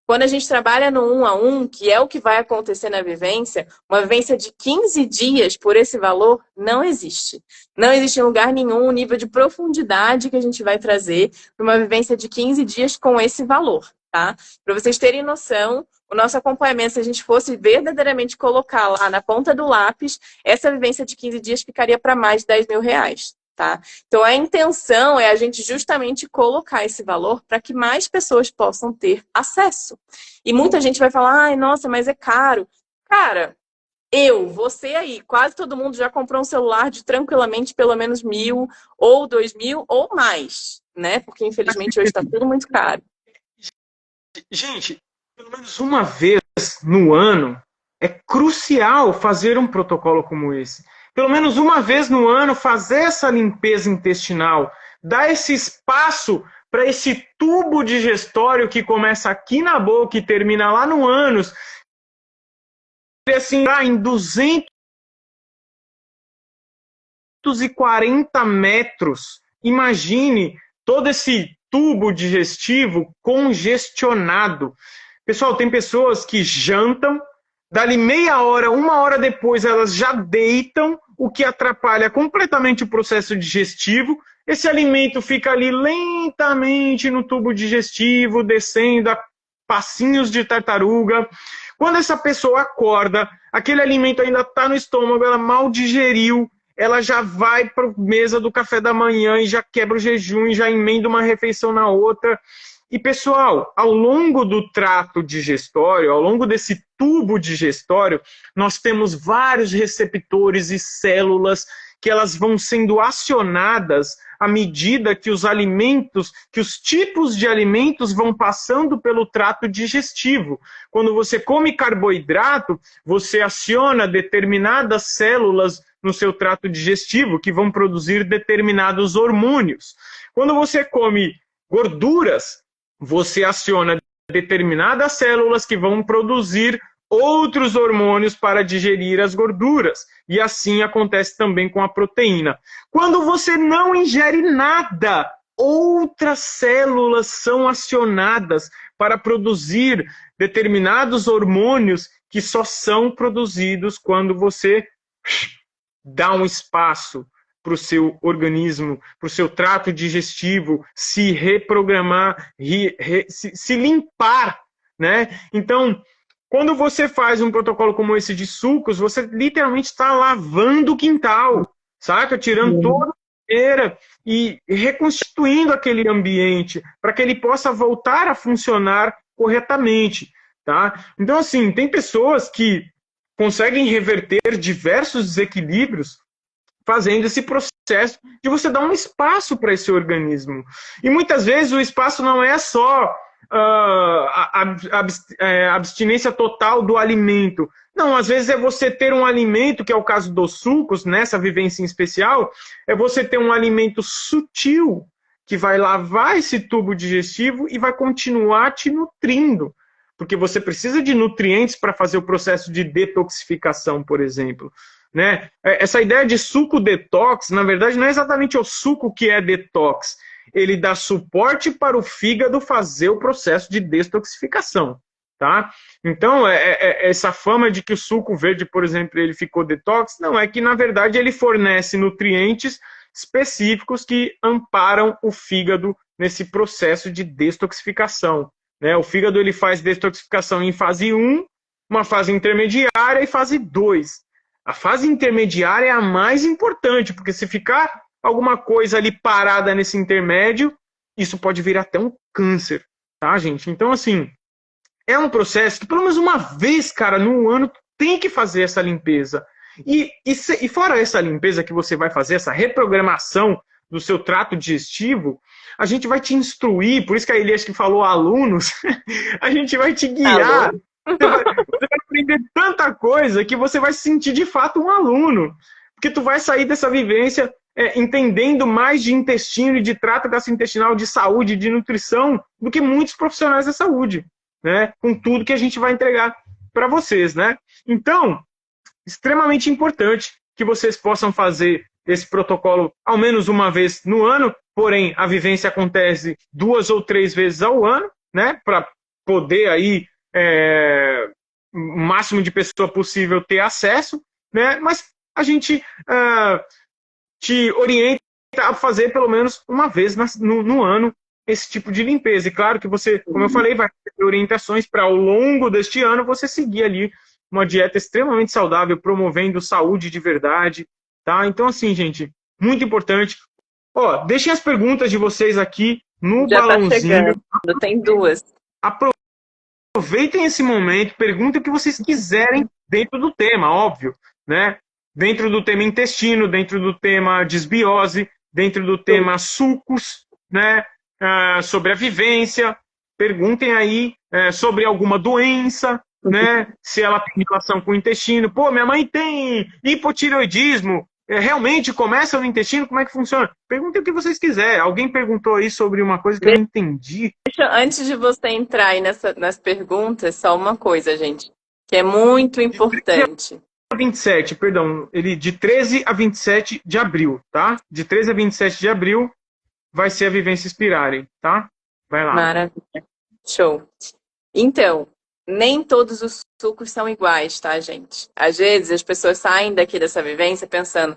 quando a gente trabalha no 1 a 1, que é o que vai acontecer na vivência, uma vivência de 15 dias por esse valor não existe. Não existe em lugar nenhum o nível de profundidade que a gente vai trazer para uma vivência de 15 dias com esse valor. Tá? Para vocês terem noção, o nosso acompanhamento, se a gente fosse verdadeiramente colocar lá na ponta do lápis, essa vivência de 15 dias ficaria para mais de 10 mil reais. Tá? Então, a intenção é a gente justamente colocar esse valor para que mais pessoas possam ter acesso. E muita gente vai falar, ai, nossa, mas é caro. Cara, você aí, quase todo mundo já comprou um celular de tranquilamente pelo menos 1.000 ou 2.000 ou mais, né? Porque infelizmente hoje está tudo muito caro. Gente, pelo menos uma vez no ano é crucial fazer um protocolo como esse. Pelo menos uma vez no ano fazer essa limpeza intestinal, dar esse espaço para esse tubo digestório que começa aqui na boca e termina lá no ânus, assim, em 240 metros. Imagine todo esse tubo digestivo congestionado. Pessoal, tem pessoas que jantam, dali meia hora, 1 hora depois, elas já deitam, o que atrapalha completamente o processo digestivo. Esse alimento fica ali lentamente no tubo digestivo, descendo a passinhos de tartaruga. Quando essa pessoa acorda, aquele alimento ainda está no estômago, ela mal digeriu, ela já vai para a mesa do café da manhã e já quebra o jejum e já emenda uma refeição na outra. E, pessoal, ao longo do trato digestório, ao longo desse tubo digestório, nós temos vários receptores e células que elas vão sendo acionadas à medida que os alimentos, que os tipos de alimentos vão passando pelo trato digestivo. Quando você come carboidrato, você aciona determinadas células no seu trato digestivo que vão produzir determinados hormônios. Quando você come gorduras, você aciona determinadas células que vão produzir outros hormônios para digerir as gorduras. E assim acontece também com a proteína. Quando você não ingere nada, outras células são acionadas para produzir determinados hormônios que só são produzidos quando você dá um espaço para o seu organismo, para o seu trato digestivo se reprogramar, se limpar, né? Então, quando você faz um protocolo como esse de sucos, você literalmente está lavando o quintal, saca? Tirando toda a poeira e reconstituindo aquele ambiente para que ele possa voltar a funcionar corretamente, tá? Então, assim, tem pessoas que conseguem reverter diversos desequilíbrios fazendo esse processo de você dar um espaço para esse organismo. E muitas vezes o espaço não é só a abstinência total do alimento. Não, às vezes é você ter um alimento, que é o caso dos sucos, nessa vivência em especial, é você ter um alimento sutil, que vai lavar esse tubo digestivo e vai continuar te nutrindo. Porque você precisa de nutrientes para fazer o processo de detoxificação, por exemplo. Né? Essa ideia de suco detox, na verdade, não é exatamente o suco que é detox. Ele dá suporte para o fígado fazer o processo de detoxificação. Tá? Então, essa fama de que o suco verde, por exemplo, ele ficou detox, não, é que, na verdade, ele fornece nutrientes específicos que amparam o fígado nesse processo de detoxificação. Né? O fígado ele faz detoxificação em fase 1, uma fase intermediária e fase 2. A fase intermediária é a mais importante, porque se ficar alguma coisa ali parada nesse intermédio, isso pode vir até um câncer, tá, gente? Então, assim, é um processo que pelo menos uma vez, cara, no ano, tem que fazer essa limpeza. E fora essa limpeza que você vai fazer, essa reprogramação do seu trato digestivo, a gente vai te instruir, por isso que a Elias que falou alunos, a gente vai te guiar. Você vai aprender tanta coisa que você vai se sentir de fato um aluno. Porque tu vai sair dessa vivência entendendo mais de intestino e de trato gastrointestinal, de saúde, de nutrição, do que muitos profissionais da saúde, né? Com tudo que a gente vai entregar para vocês, né? Então, extremamente importante que vocês possam fazer esse protocolo ao menos uma vez no ano, porém a vivência acontece 2 ou 3 vezes ao ano, né? Para poder aí o máximo de pessoa possível ter acesso, né? Mas a gente te orienta a fazer pelo menos uma vez no ano esse tipo de limpeza. E claro que você, como eu falei, vai ter orientações para ao longo deste ano você seguir ali uma dieta extremamente saudável, promovendo saúde de verdade, tá? Então, assim, gente, muito importante. Ó, deixem as perguntas de vocês aqui no Já balãozinho. tá chegando, tem 2. Aproveitem esse momento, perguntem o que vocês quiserem dentro do tema, óbvio, né? Dentro do tema intestino, dentro do tema desbiose, dentro do tema sucos, né? Sobre a vivência, perguntem aí sobre alguma doença, né? Se ela tem relação com o intestino. Pô, minha mãe tem hipotireoidismo, realmente começa no intestino, como é que funciona? Perguntem o que vocês quiserem. Alguém perguntou aí sobre uma coisa que eu não entendi. Antes de você entrar aí nas perguntas, só uma coisa, gente, que é muito importante. 27, perdão, ele de 13 a 27 de abril, tá? De 13 a 27 de abril vai ser a Vivência Inspirare, tá? Vai lá. Maravilha. Show. Então, nem todos os sucos são iguais, tá, gente? Às vezes as pessoas saem daqui dessa vivência pensando,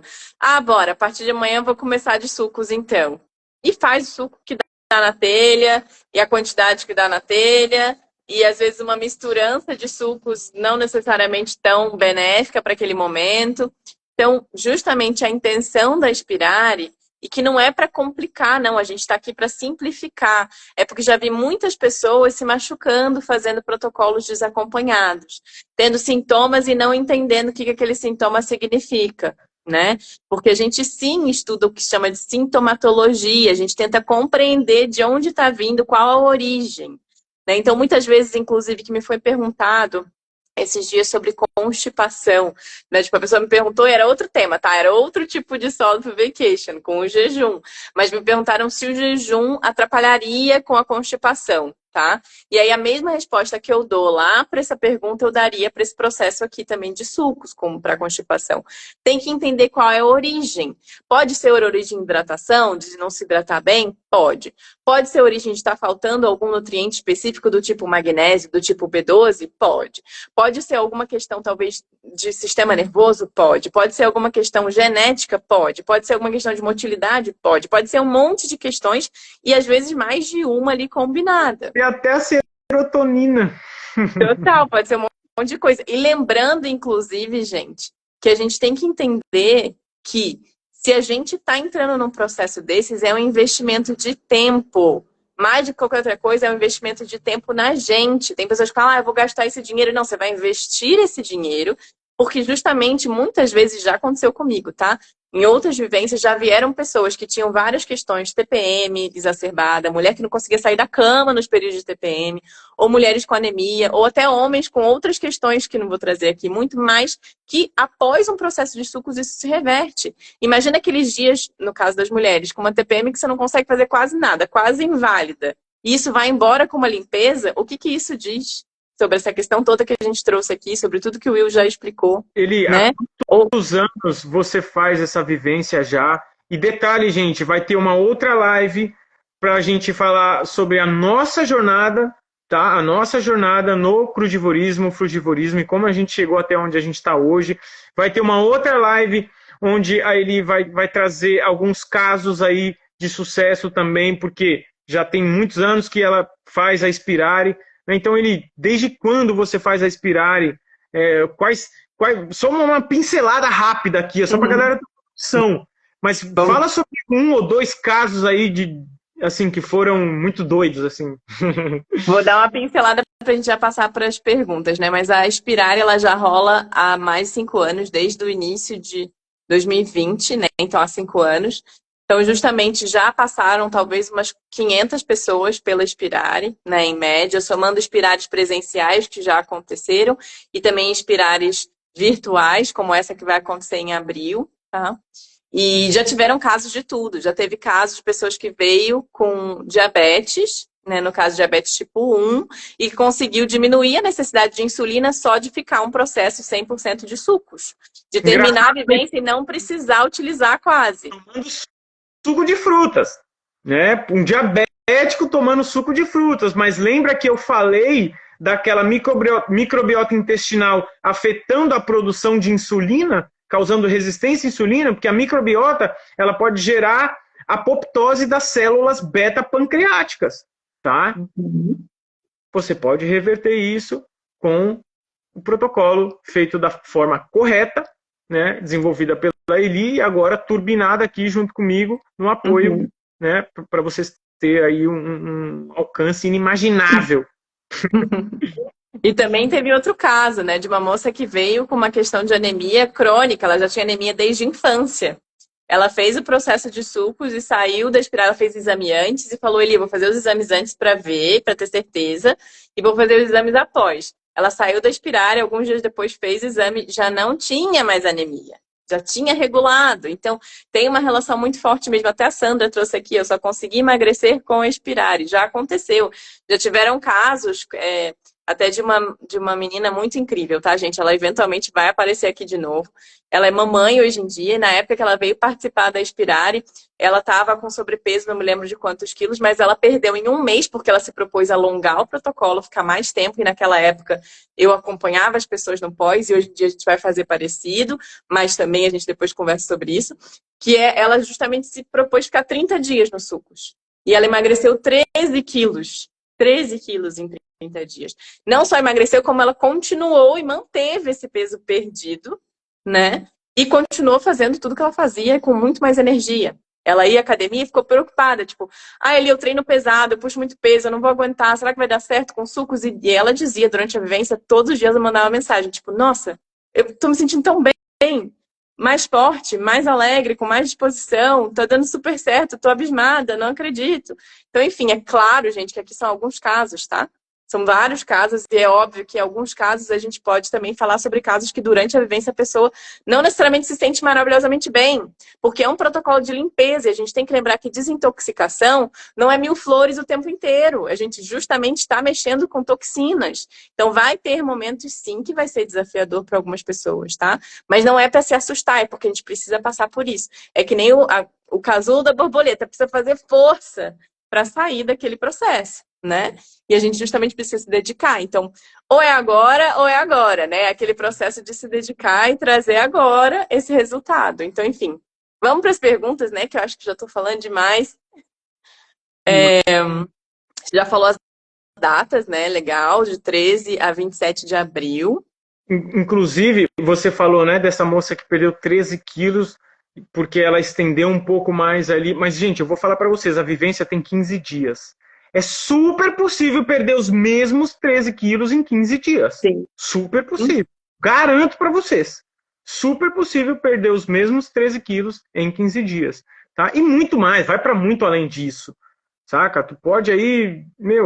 bora, a partir de amanhã eu vou começar de sucos então. E faz o suco que dá na telha, e a quantidade que dá na telha, e às vezes uma misturança de sucos não necessariamente tão benéfica para aquele momento. Então, justamente a intenção da Inspirare, e que não é para complicar, não, a gente está aqui para simplificar. É porque já vi muitas pessoas se machucando fazendo protocolos desacompanhados, tendo sintomas e não entendendo o que aquele sintoma significa, né? Porque a gente sim estuda o que se chama de sintomatologia, a gente tenta compreender de onde está vindo, qual a origem. Né? Então, muitas vezes, inclusive, que me foi perguntado esses dias sobre constipação, né? Tipo, a pessoa me perguntou, era outro tema, tá? Era outro tipo de solo for vacation, com o jejum. Mas me perguntaram se o jejum atrapalharia com a constipação, tá? E aí a mesma resposta que eu dou lá para essa pergunta, eu daria para esse processo aqui também de sucos, como para constipação. Tem que entender qual é a origem. Pode ser a origem de hidratação, de não se hidratar bem? Pode. Pode ser a origem de estar faltando algum nutriente específico do tipo magnésio, do tipo B12? Pode. Pode ser alguma questão, talvez, de sistema nervoso? Pode. Pode ser alguma questão genética? Pode. Pode ser alguma questão de motilidade? Pode. Pode ser um monte de questões e, às vezes, mais de uma ali combinada. E até a serotonina. Total, pode ser um monte de coisa. E lembrando, inclusive, gente, que a gente tem que entender que se a gente está entrando num processo desses, é um investimento de tempo. Mais de qualquer outra coisa, é um investimento de tempo na gente. Tem pessoas que falam, eu vou gastar esse dinheiro. Não, você vai investir esse dinheiro porque justamente muitas vezes já aconteceu comigo, tá? Em outras vivências já vieram pessoas que tinham várias questões, TPM exacerbada, mulher que não conseguia sair da cama nos períodos de TPM, ou mulheres com anemia, ou até homens com outras questões que não vou trazer aqui muito, mas que após um processo de sucos isso se reverte. Imagina aqueles dias, no caso das mulheres, com uma TPM que você não consegue fazer quase nada, quase inválida. E isso vai embora com uma limpeza, o que que isso diz sobre essa questão toda que a gente trouxe aqui, sobre tudo que o Will já explicou, né? Quantos anos você faz essa vivência já? E detalhe, gente, vai ter uma outra live para a gente falar sobre a nossa jornada, tá? A nossa jornada no crudivorismo, frugivorismo e como a gente chegou até onde a gente está hoje. Vai ter uma outra live onde a Eli vai trazer alguns casos aí de sucesso também, porque já tem muitos anos que ela faz a Inspirare. Então, Eli, desde quando você faz a Inspirare? Só uma pincelada rápida aqui, só para a galera ter noção. Mas fala sobre um ou dois casos aí de assim que foram muito doidos, assim. Vou dar uma pincelada para a gente já passar para as perguntas, né? Mas a Inspirare, ela já rola há mais de 5 anos, desde o início de 2020, né? Então, há 5 anos. Então, justamente, já passaram talvez umas 500 pessoas pela Inspirare, né, em média, somando Inspirares presenciais que já aconteceram e também Inspirares virtuais, como essa que vai acontecer em abril, tá? E já tiveram casos de tudo. Já teve casos de pessoas que veio com diabetes, né, no caso diabetes tipo 1, e conseguiu diminuir a necessidade de insulina só de ficar um processo 100% de sucos. De terminar a vivência e não precisar utilizar quase. Suco de frutas, né? Um diabético tomando suco de frutas, mas lembra que eu falei daquela microbiota intestinal afetando a produção de insulina, causando resistência à insulina, porque a microbiota ela pode gerar apoptose das células beta-pancreáticas, tá? Você pode reverter isso com o protocolo feito da forma correta, né, desenvolvida pela Eli e agora turbinada aqui junto comigo no apoio, né, para vocês terem aí um alcance inimaginável. E também teve outro caso, né, de uma moça que veio com uma questão de anemia crônica, ela já tinha anemia desde a infância. Ela fez o processo de sucos e saiu da Inspirare, ela fez exame antes e falou, Eli, vou fazer os exames antes para ver, para ter certeza, e vou fazer os exames após. Ela saiu da Inspirare, alguns dias depois fez exame, já não tinha mais anemia, já tinha regulado. Então, tem uma relação muito forte mesmo. Até a Sandra trouxe aqui, eu só consegui emagrecer com a Inspirare. Já aconteceu. Já tiveram casos, até de uma menina muito incrível, tá, gente? Ela eventualmente vai aparecer aqui de novo. Ela é mamãe hoje em dia, e na época que ela veio participar da Inspirare, ela estava com sobrepeso, não me lembro de quantos quilos, mas ela perdeu em 1 mês, porque ela se propôs a alongar o protocolo, ficar mais tempo, e naquela época eu acompanhava as pessoas no pós, e hoje em dia a gente vai fazer parecido, mas também a gente depois conversa sobre isso, que ela justamente se propôs ficar 30 dias nos sucos. E ela emagreceu 13 quilos. 13 quilos em 30 dias. Não só emagreceu, como ela continuou e manteve esse peso perdido, né? E continuou fazendo tudo que ela fazia com muito mais energia. Ela ia à academia e ficou preocupada, tipo, Eli, eu treino pesado, eu puxo muito peso, eu não vou aguentar, será que vai dar certo com sucos? E ela dizia durante a vivência, todos os dias eu mandava uma mensagem, tipo, nossa, eu tô me sentindo tão bem, mais forte, mais alegre, com mais disposição, tá dando super certo, tô abismada, não acredito. Então, enfim, é claro, gente, que aqui são alguns casos, tá? São vários casos, e é óbvio que em alguns casos a gente pode também falar sobre casos que durante a vivência a pessoa não necessariamente se sente maravilhosamente bem, porque é um protocolo de limpeza, e a gente tem que lembrar que desintoxicação não é mil flores o tempo inteiro, a gente justamente está mexendo com toxinas. Então vai ter momentos sim que vai ser desafiador para algumas pessoas, tá? Mas não é para se assustar, é porque a gente precisa passar por isso. É que nem o casulo da borboleta, precisa fazer força para sair daquele processo, né? E a gente justamente precisa se dedicar. Então, ou é agora, né? Aquele processo de se dedicar e trazer agora esse resultado. Então, enfim, vamos para as perguntas, né? Que eu acho que já estou falando demais. Já falou as datas, né? Legal, de 13 a 27 de abril. Inclusive, você falou, né, dessa moça que perdeu 13 quilos porque ela estendeu um pouco mais ali. Mas, gente, eu vou falar para vocês, a vivência tem 15 dias. É super possível perder os mesmos 13 quilos em 15 dias. Sim. Super possível. Garanto para vocês. Super possível perder os mesmos 13 quilos em 15 dias. Tá? E muito mais, vai para muito além disso. Saca? Tu pode aí,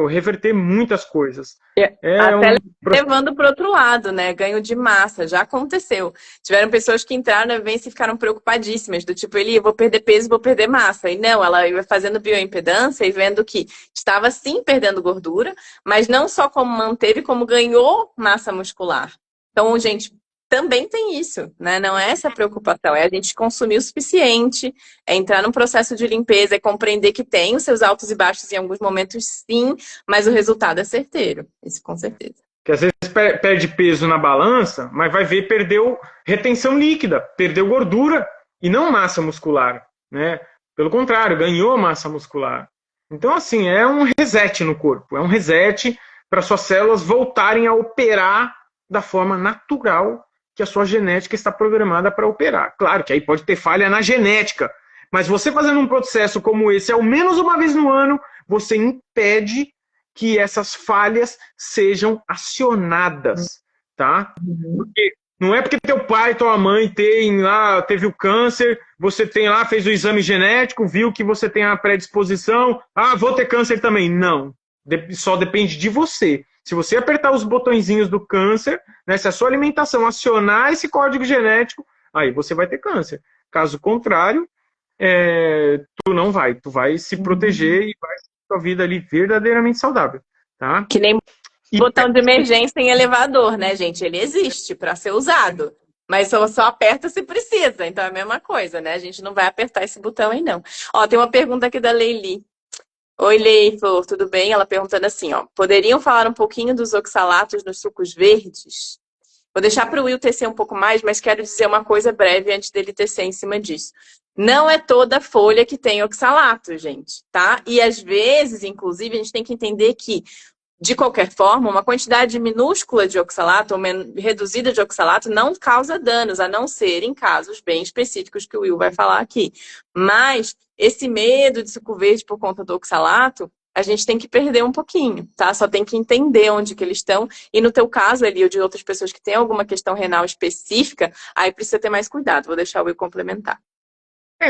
reverter muitas coisas. É Até um processo. levando para o outro lado, né? Ganho de massa, já aconteceu. Tiveram pessoas que entraram na vivência e ficaram preocupadíssimas, do tipo, Eli, eu vou perder peso, vou perder massa. E não, ela ia fazendo bioimpedância e vendo que estava sim perdendo gordura, mas não só como manteve, como ganhou massa muscular. Então, gente, também tem isso, né? Não é essa a preocupação, é a gente consumir o suficiente, é entrar num processo de limpeza, é compreender que tem os seus altos e baixos em alguns momentos, sim, mas o resultado é certeiro. Isso com certeza. Que às vezes perde peso na balança, mas vai ver perdeu retenção líquida, perdeu gordura e não massa muscular, né? Pelo contrário, ganhou massa muscular. Então, assim, é um reset no corpo, é um reset para suas células voltarem a operar da forma natural que a sua genética está programada para operar. Claro que aí pode ter falha na genética, mas você fazendo um processo como esse, ao menos uma vez no ano, você impede que essas falhas sejam acionadas, tá? Uhum. Porque não é porque teu pai, tua mãe teve o câncer, você tem lá, fez o exame genético, viu que você tem a predisposição, vou ter câncer também. Não, só depende de você. Se você apertar os botõezinhos do câncer, né, se a sua alimentação acionar esse código genético, aí você vai ter câncer. Caso contrário, tu vai se proteger e vai ter sua vida ali verdadeiramente saudável, tá? Que nem E botão de emergência em elevador, né, gente? Ele existe para ser usado. Mas só aperta se precisa. Então é a mesma coisa, né? A gente não vai apertar esse botão aí, não. Ó, tem uma pergunta aqui da Leili. Oi, Lei, Flor, tudo bem? Ela perguntando assim, ó. Poderiam falar um pouquinho dos oxalatos nos sucos verdes? Vou deixar para o Will tecer um pouco mais, mas quero dizer uma coisa breve antes dele tecer em cima disso. Não é toda folha que tem oxalato, gente, tá? E às vezes, inclusive, a gente tem que entender que de qualquer forma, uma quantidade minúscula de oxalato ou reduzida de oxalato não causa danos, a não ser em casos bem específicos que o Will vai falar aqui. Mas esse medo de suco verde por conta do oxalato, a gente tem que perder um pouquinho, tá? Só tem que entender onde que eles estão. E no teu caso, ali, ou de outras pessoas que têm alguma questão renal específica, aí precisa ter mais cuidado. Vou deixar o Will complementar.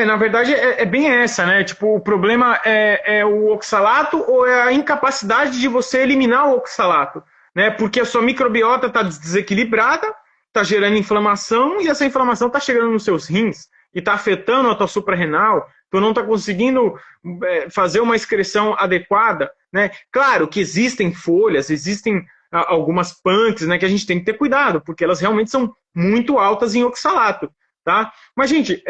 na verdade, é bem essa, né? Tipo, o problema é o oxalato ou é a incapacidade de você eliminar o oxalato, né? Porque a sua microbiota está desequilibrada, está gerando inflamação e essa inflamação está chegando nos seus rins e está afetando a tua suprarrenal, tu não está conseguindo fazer uma excreção adequada, né? Claro que existem folhas, existem algumas punks, né, que a gente tem que ter cuidado, porque elas realmente são muito altas em oxalato, tá? Mas, gente,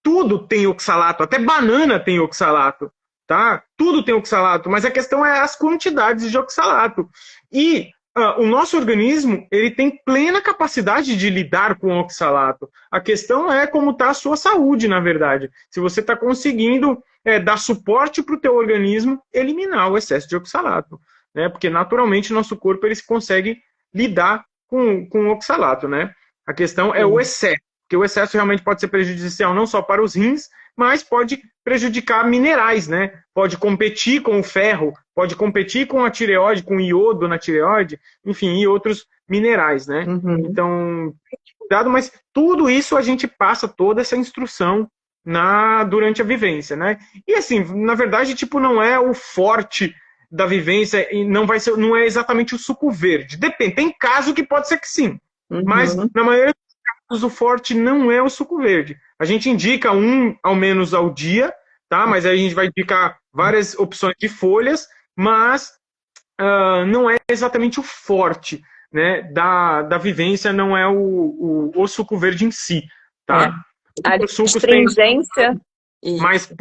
tudo tem oxalato, até banana tem oxalato, tá? Tudo tem oxalato, mas a questão é as quantidades de oxalato. E o nosso organismo, ele tem plena capacidade de lidar com o oxalato. A questão é como está a sua saúde, na verdade. Se você está conseguindo dar suporte para o teu organismo eliminar o excesso de oxalato, né? Porque naturalmente o nosso corpo ele consegue lidar com o oxalato, né? A questão é o excesso. Porque o excesso realmente pode ser prejudicial não só para os rins, mas pode prejudicar minerais, né? Pode competir com o ferro, pode competir com a tireoide, com o iodo na tireoide, enfim, e outros minerais, né? Uhum. Então, cuidado, mas tudo isso a gente passa toda essa instrução durante a vivência, né? E assim, na verdade, tipo, não é o forte da vivência e não é exatamente o suco verde. Depende, tem caso que pode ser que sim, mas Uhum. na maioria o forte não é o suco verde. A gente indica um ao menos ao dia, tá? Mas aí a gente vai indicar várias opções de folhas, mas não é exatamente o forte, né? Da vivência, não é o suco verde em si, É. tá? A Os sucos têm astringência. mais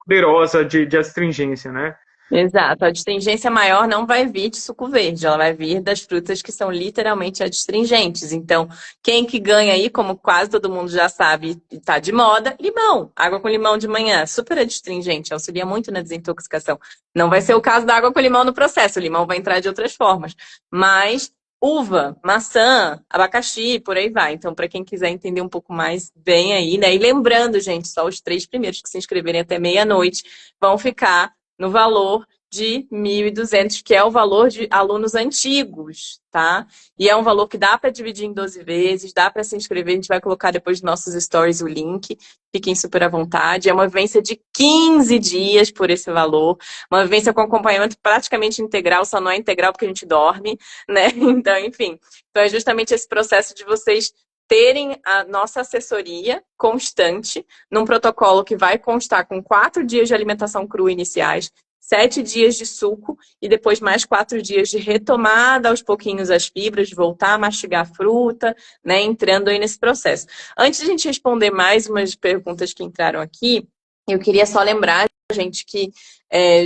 poderosa de astringência, né? Exato, a astringência maior não vai vir de suco verde, ela vai vir das frutas que são literalmente adstringentes. Então, quem que ganha aí, como quase todo mundo já sabe e tá de moda, limão. Água com limão de manhã, super adstringente, auxilia muito na desintoxicação. Não vai ser o caso da água com limão no processo, o limão vai entrar de outras formas. Mas uva, maçã, abacaxi, por aí vai. Então, para quem quiser entender um pouco mais, vem aí, né? E lembrando, gente, só os 3 primeiros que se inscreverem até meia-noite vão ficar no valor de 1.200, que é o valor de alunos antigos, tá? E é um valor que dá para dividir em 12 vezes, dá para se inscrever, a gente vai colocar depois nos nossos stories o link, fiquem super à vontade. É uma vivência de 15 dias por esse valor, uma vivência com acompanhamento praticamente integral, só não é integral porque a gente dorme, né? Então, enfim. Então é justamente esse processo de vocês terem a nossa assessoria constante, num protocolo que vai constar com 4 dias de alimentação crua iniciais, 7 dias de suco e depois mais 4 dias de retomada aos pouquinhos as fibras, de voltar a mastigar a fruta, né? Entrando aí nesse processo. Antes de a gente responder mais umas perguntas que entraram aqui, eu queria só lembrar, gente, que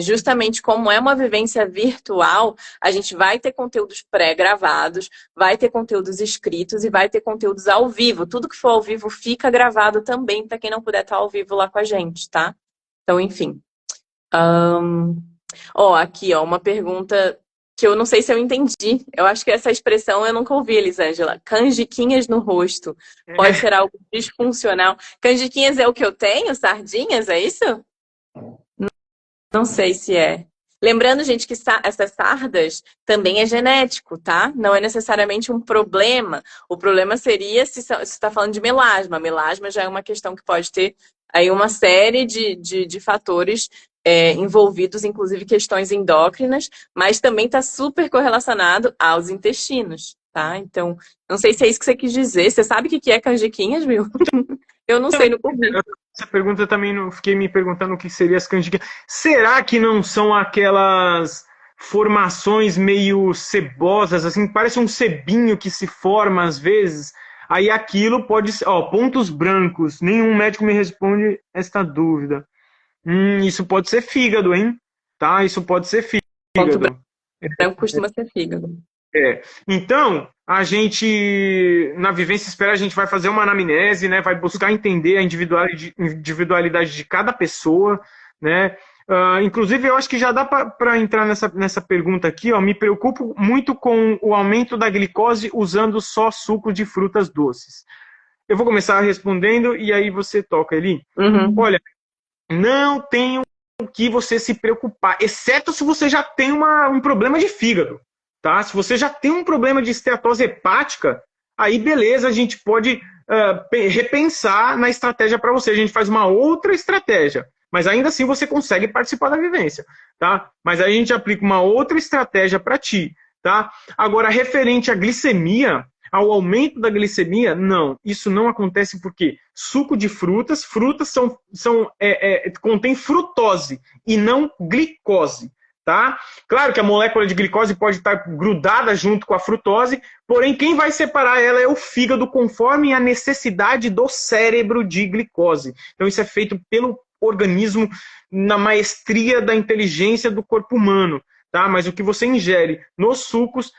justamente como é uma vivência virtual, a gente vai ter conteúdos pré-gravados, vai ter conteúdos escritos e vai ter conteúdos ao vivo. Tudo que for ao vivo fica gravado também para quem não puder estar ao vivo lá com a gente, tá? Então, enfim. Aqui, ó, uma pergunta que eu não sei se eu entendi. Eu acho que essa expressão eu nunca ouvi, Elisângela. Canjiquinhas no rosto. Pode ser algo disfuncional. Canjiquinhas é o que eu tenho? Sardinhas, é isso? Não sei se é. Lembrando, gente, que essas sardas também é genético, tá? Não é necessariamente um problema. O problema seria se você está falando de melasma. Melasma já é uma questão que pode ter aí uma série de fatores envolvidos, inclusive questões endócrinas, mas também está super correlacionado aos intestinos, tá? Então, não sei se é isso que você quis dizer. Você sabe o que é canjiquinhas, viu? Eu não sei, no comi. Essa pergunta também, não fiquei me perguntando o que seria as canjiquinhas. Será que não são aquelas formações meio cebosas, assim, parece um cebinho que se forma às vezes? Aí aquilo pode ser, ó, pontos brancos. Nenhum médico me responde esta dúvida. Isso pode ser fígado, hein? Tá? Isso pode ser Ponto fígado. branco costuma ser fígado. Então, a gente, na Vivência Espera, a gente vai fazer uma anamnese, né? Vai buscar entender a individualidade de cada pessoa, né? Inclusive, eu acho que já dá para entrar nessa pergunta aqui, ó. Me preocupo muito com o aumento da glicose usando só suco de frutas doces. Eu vou começar respondendo e aí você toca, Eli. Olha, não tem o que você se preocupar, exceto se você já tem um problema de fígado. Tá? Se você já tem um problema de esteatose hepática, aí beleza, a gente pode repensar na estratégia para você. A gente faz uma outra estratégia, mas ainda assim você consegue participar da vivência. Tá? Mas aí a gente aplica uma outra estratégia para ti. Tá? Agora, referente à glicemia, ao aumento da glicemia, não. Isso não acontece porque suco de frutas contém frutose e não glicose. Tá? Claro que a molécula de glicose pode estar grudada junto com a frutose, porém quem vai separar ela é o fígado conforme a necessidade do cérebro de glicose. Então isso é feito pelo organismo na maestria da inteligência do corpo humano. Tá? Mas o que você ingere nos sucos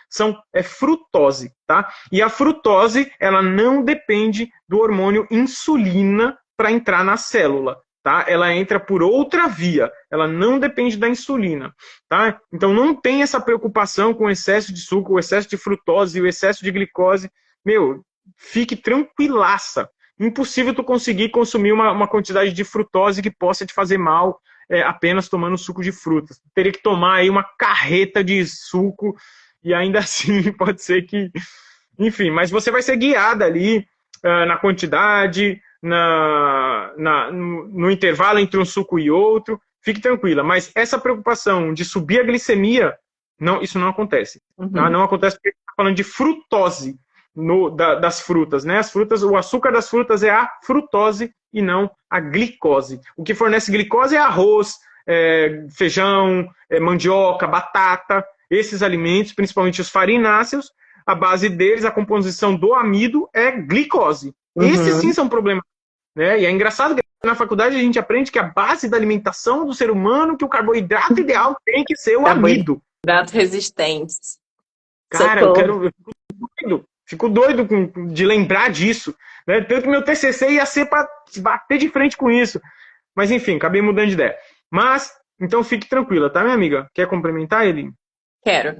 é frutose. Tá? E a frutose ela não depende do hormônio insulina para entrar na célula. Tá? Ela entra por outra via, ela não depende da insulina. Tá? Então não tem essa preocupação com o excesso de suco, o excesso de frutose e o excesso de glicose. Meu, fique tranquilaça. Impossível tu conseguir consumir uma quantidade de frutose que possa te fazer mal apenas tomando suco de frutas. Teria que tomar aí uma carreta de suco e ainda assim pode ser que... Enfim, mas você vai ser guiada ali na quantidade... no intervalo entre um suco e outro, fique tranquila. Mas essa preocupação de subir a glicemia, isso não acontece. Tá? Não acontece porque a gente está falando de frutose das frutas. Né? As frutas, o açúcar das frutas é a frutose e não a glicose. O que fornece glicose é arroz, feijão, mandioca, batata, esses alimentos, principalmente os farináceos, a base deles, a composição do amido é glicose. Esses sim são problemas. Né? E é engraçado que na faculdade a gente aprende que a base da alimentação do ser humano, que o carboidrato ideal tem que ser o amido. Carboidratos resistentes. Cara, eu fico doido de lembrar disso. Né? Tanto que meu TCC ia ser para bater de frente com isso. Mas enfim, acabei mudando de ideia. Mas, então fique tranquila, tá, minha amiga? Quer complementar, Eli? Quero.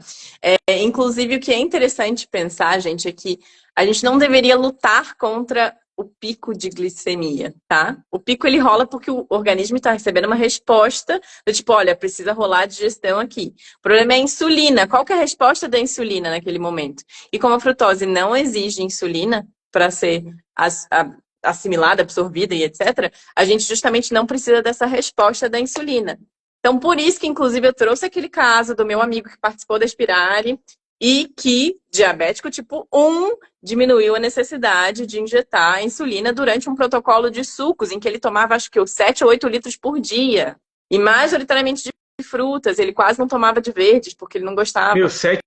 Inclusive, o que é interessante pensar, gente, é que a gente não deveria lutar contra o pico de glicemia, tá? O pico ele rola porque o organismo está recebendo uma resposta do tipo, olha, precisa rolar a digestão aqui. O problema é a insulina. Qual que é a resposta da insulina naquele momento? E como a frutose não exige insulina para ser assimilada, absorvida e etc., a gente justamente não precisa dessa resposta da insulina. Então, por isso que, inclusive, eu trouxe aquele caso do meu amigo que participou da Spirale e que, diabético tipo 1, diminuiu a necessidade de injetar insulina durante um protocolo de sucos, em que ele tomava, acho que, 7 ou 8 litros por dia. E majoritariamente de frutas, ele quase não tomava de verdes, porque ele não gostava. Meu, 7,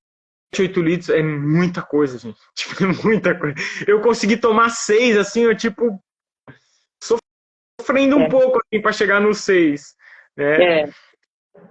8 litros é muita coisa, gente. Tipo, é muita coisa. Eu consegui tomar 6, assim, eu, tipo, sofrendo um pouco, assim, para chegar no 6, né? É.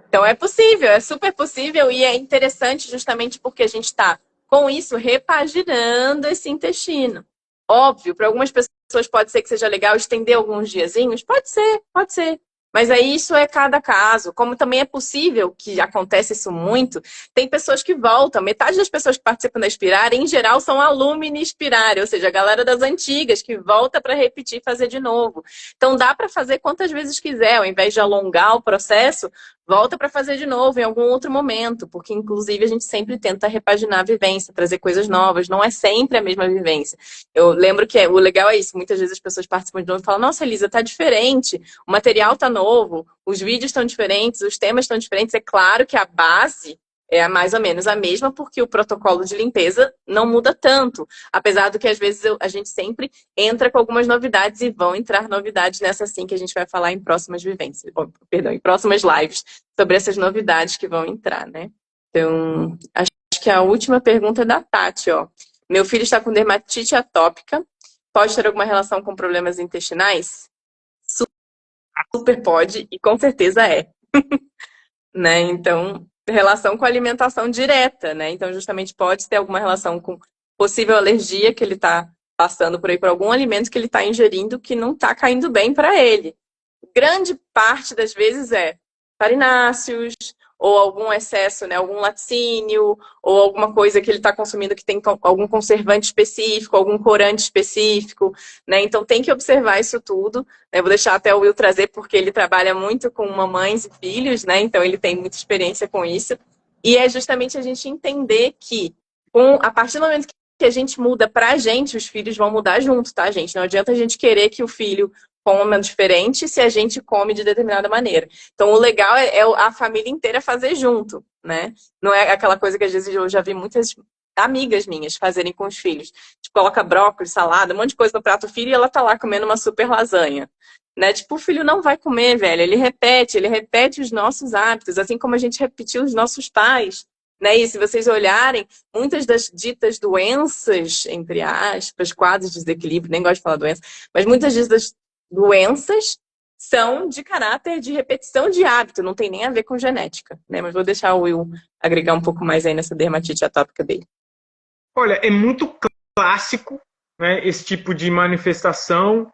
Então é possível, é super possível e é interessante justamente porque a gente está, com isso, repaginando esse intestino. Óbvio, para algumas pessoas pode ser que seja legal estender alguns diazinhos, pode ser, pode ser. Mas aí isso é cada caso. Como também é possível que acontece isso muito, tem pessoas que voltam. Metade das pessoas que participam da Inspirare, em geral, são alumni Inspirare, ou seja, a galera das antigas que volta para repetir e fazer de novo. Então dá para fazer quantas vezes quiser, ao invés de alongar o processo, volta para fazer de novo em algum outro momento, porque inclusive a gente sempre tenta repaginar a vivência, trazer coisas novas, não é sempre a mesma vivência. Eu lembro que o legal é isso, muitas vezes as pessoas participam de novo e falam, nossa, Elisa, tá diferente, o material tá novo, os vídeos estão diferentes, os temas estão diferentes, é claro que a base é mais ou menos a mesma, porque o protocolo de limpeza não muda tanto, apesar do que às vezes a gente sempre entra com algumas novidades e vão entrar novidades nessa sim que a gente vai falar em próximas vivências, perdão, em próximas lives sobre essas novidades que vão entrar, né? Então, acho que a última pergunta é da Tati, ó. Meu filho está com dermatite atópica, pode ter alguma relação com problemas intestinais? Super pode e com certeza é, né? Então, relação com a alimentação direta, né? Então, justamente pode ter alguma relação com possível alergia que ele está passando por aí por algum alimento que ele está ingerindo que não está caindo bem para ele. Grande parte das vezes é farináceos, ou algum excesso, né, algum laticínio, ou alguma coisa que ele está consumindo que tem algum conservante específico, algum corante específico, né? Então tem que observar isso tudo. Eu vou deixar até o Will trazer, porque ele trabalha muito com mamães e filhos, né? Então ele tem muita experiência com isso. E é justamente a gente entender que, a partir do momento que a gente muda pra gente, os filhos vão mudar junto, tá, gente? Não adianta a gente querer que o filho coma diferente se a gente come de determinada maneira. Então, o legal é a família inteira fazer junto, né? Não é aquela coisa que às vezes eu já vi muitas amigas minhas fazerem com os filhos. Tipo, coloca brócolis, salada, um monte de coisa no prato do filho e ela tá lá comendo uma super lasanha. Né? Tipo, o filho não vai comer, velho. Ele repete os nossos hábitos, assim como a gente repetiu os nossos pais. Né? E se vocês olharem, muitas das ditas doenças, entre aspas, quadros de desequilíbrio, nem gosto de falar doença, mas muitas das doenças são de caráter de repetição de hábito, não tem nem a ver com genética, né? Mas vou deixar o Will agregar um pouco mais aí nessa dermatite atópica dele. Olha, é muito clássico, né, esse tipo de manifestação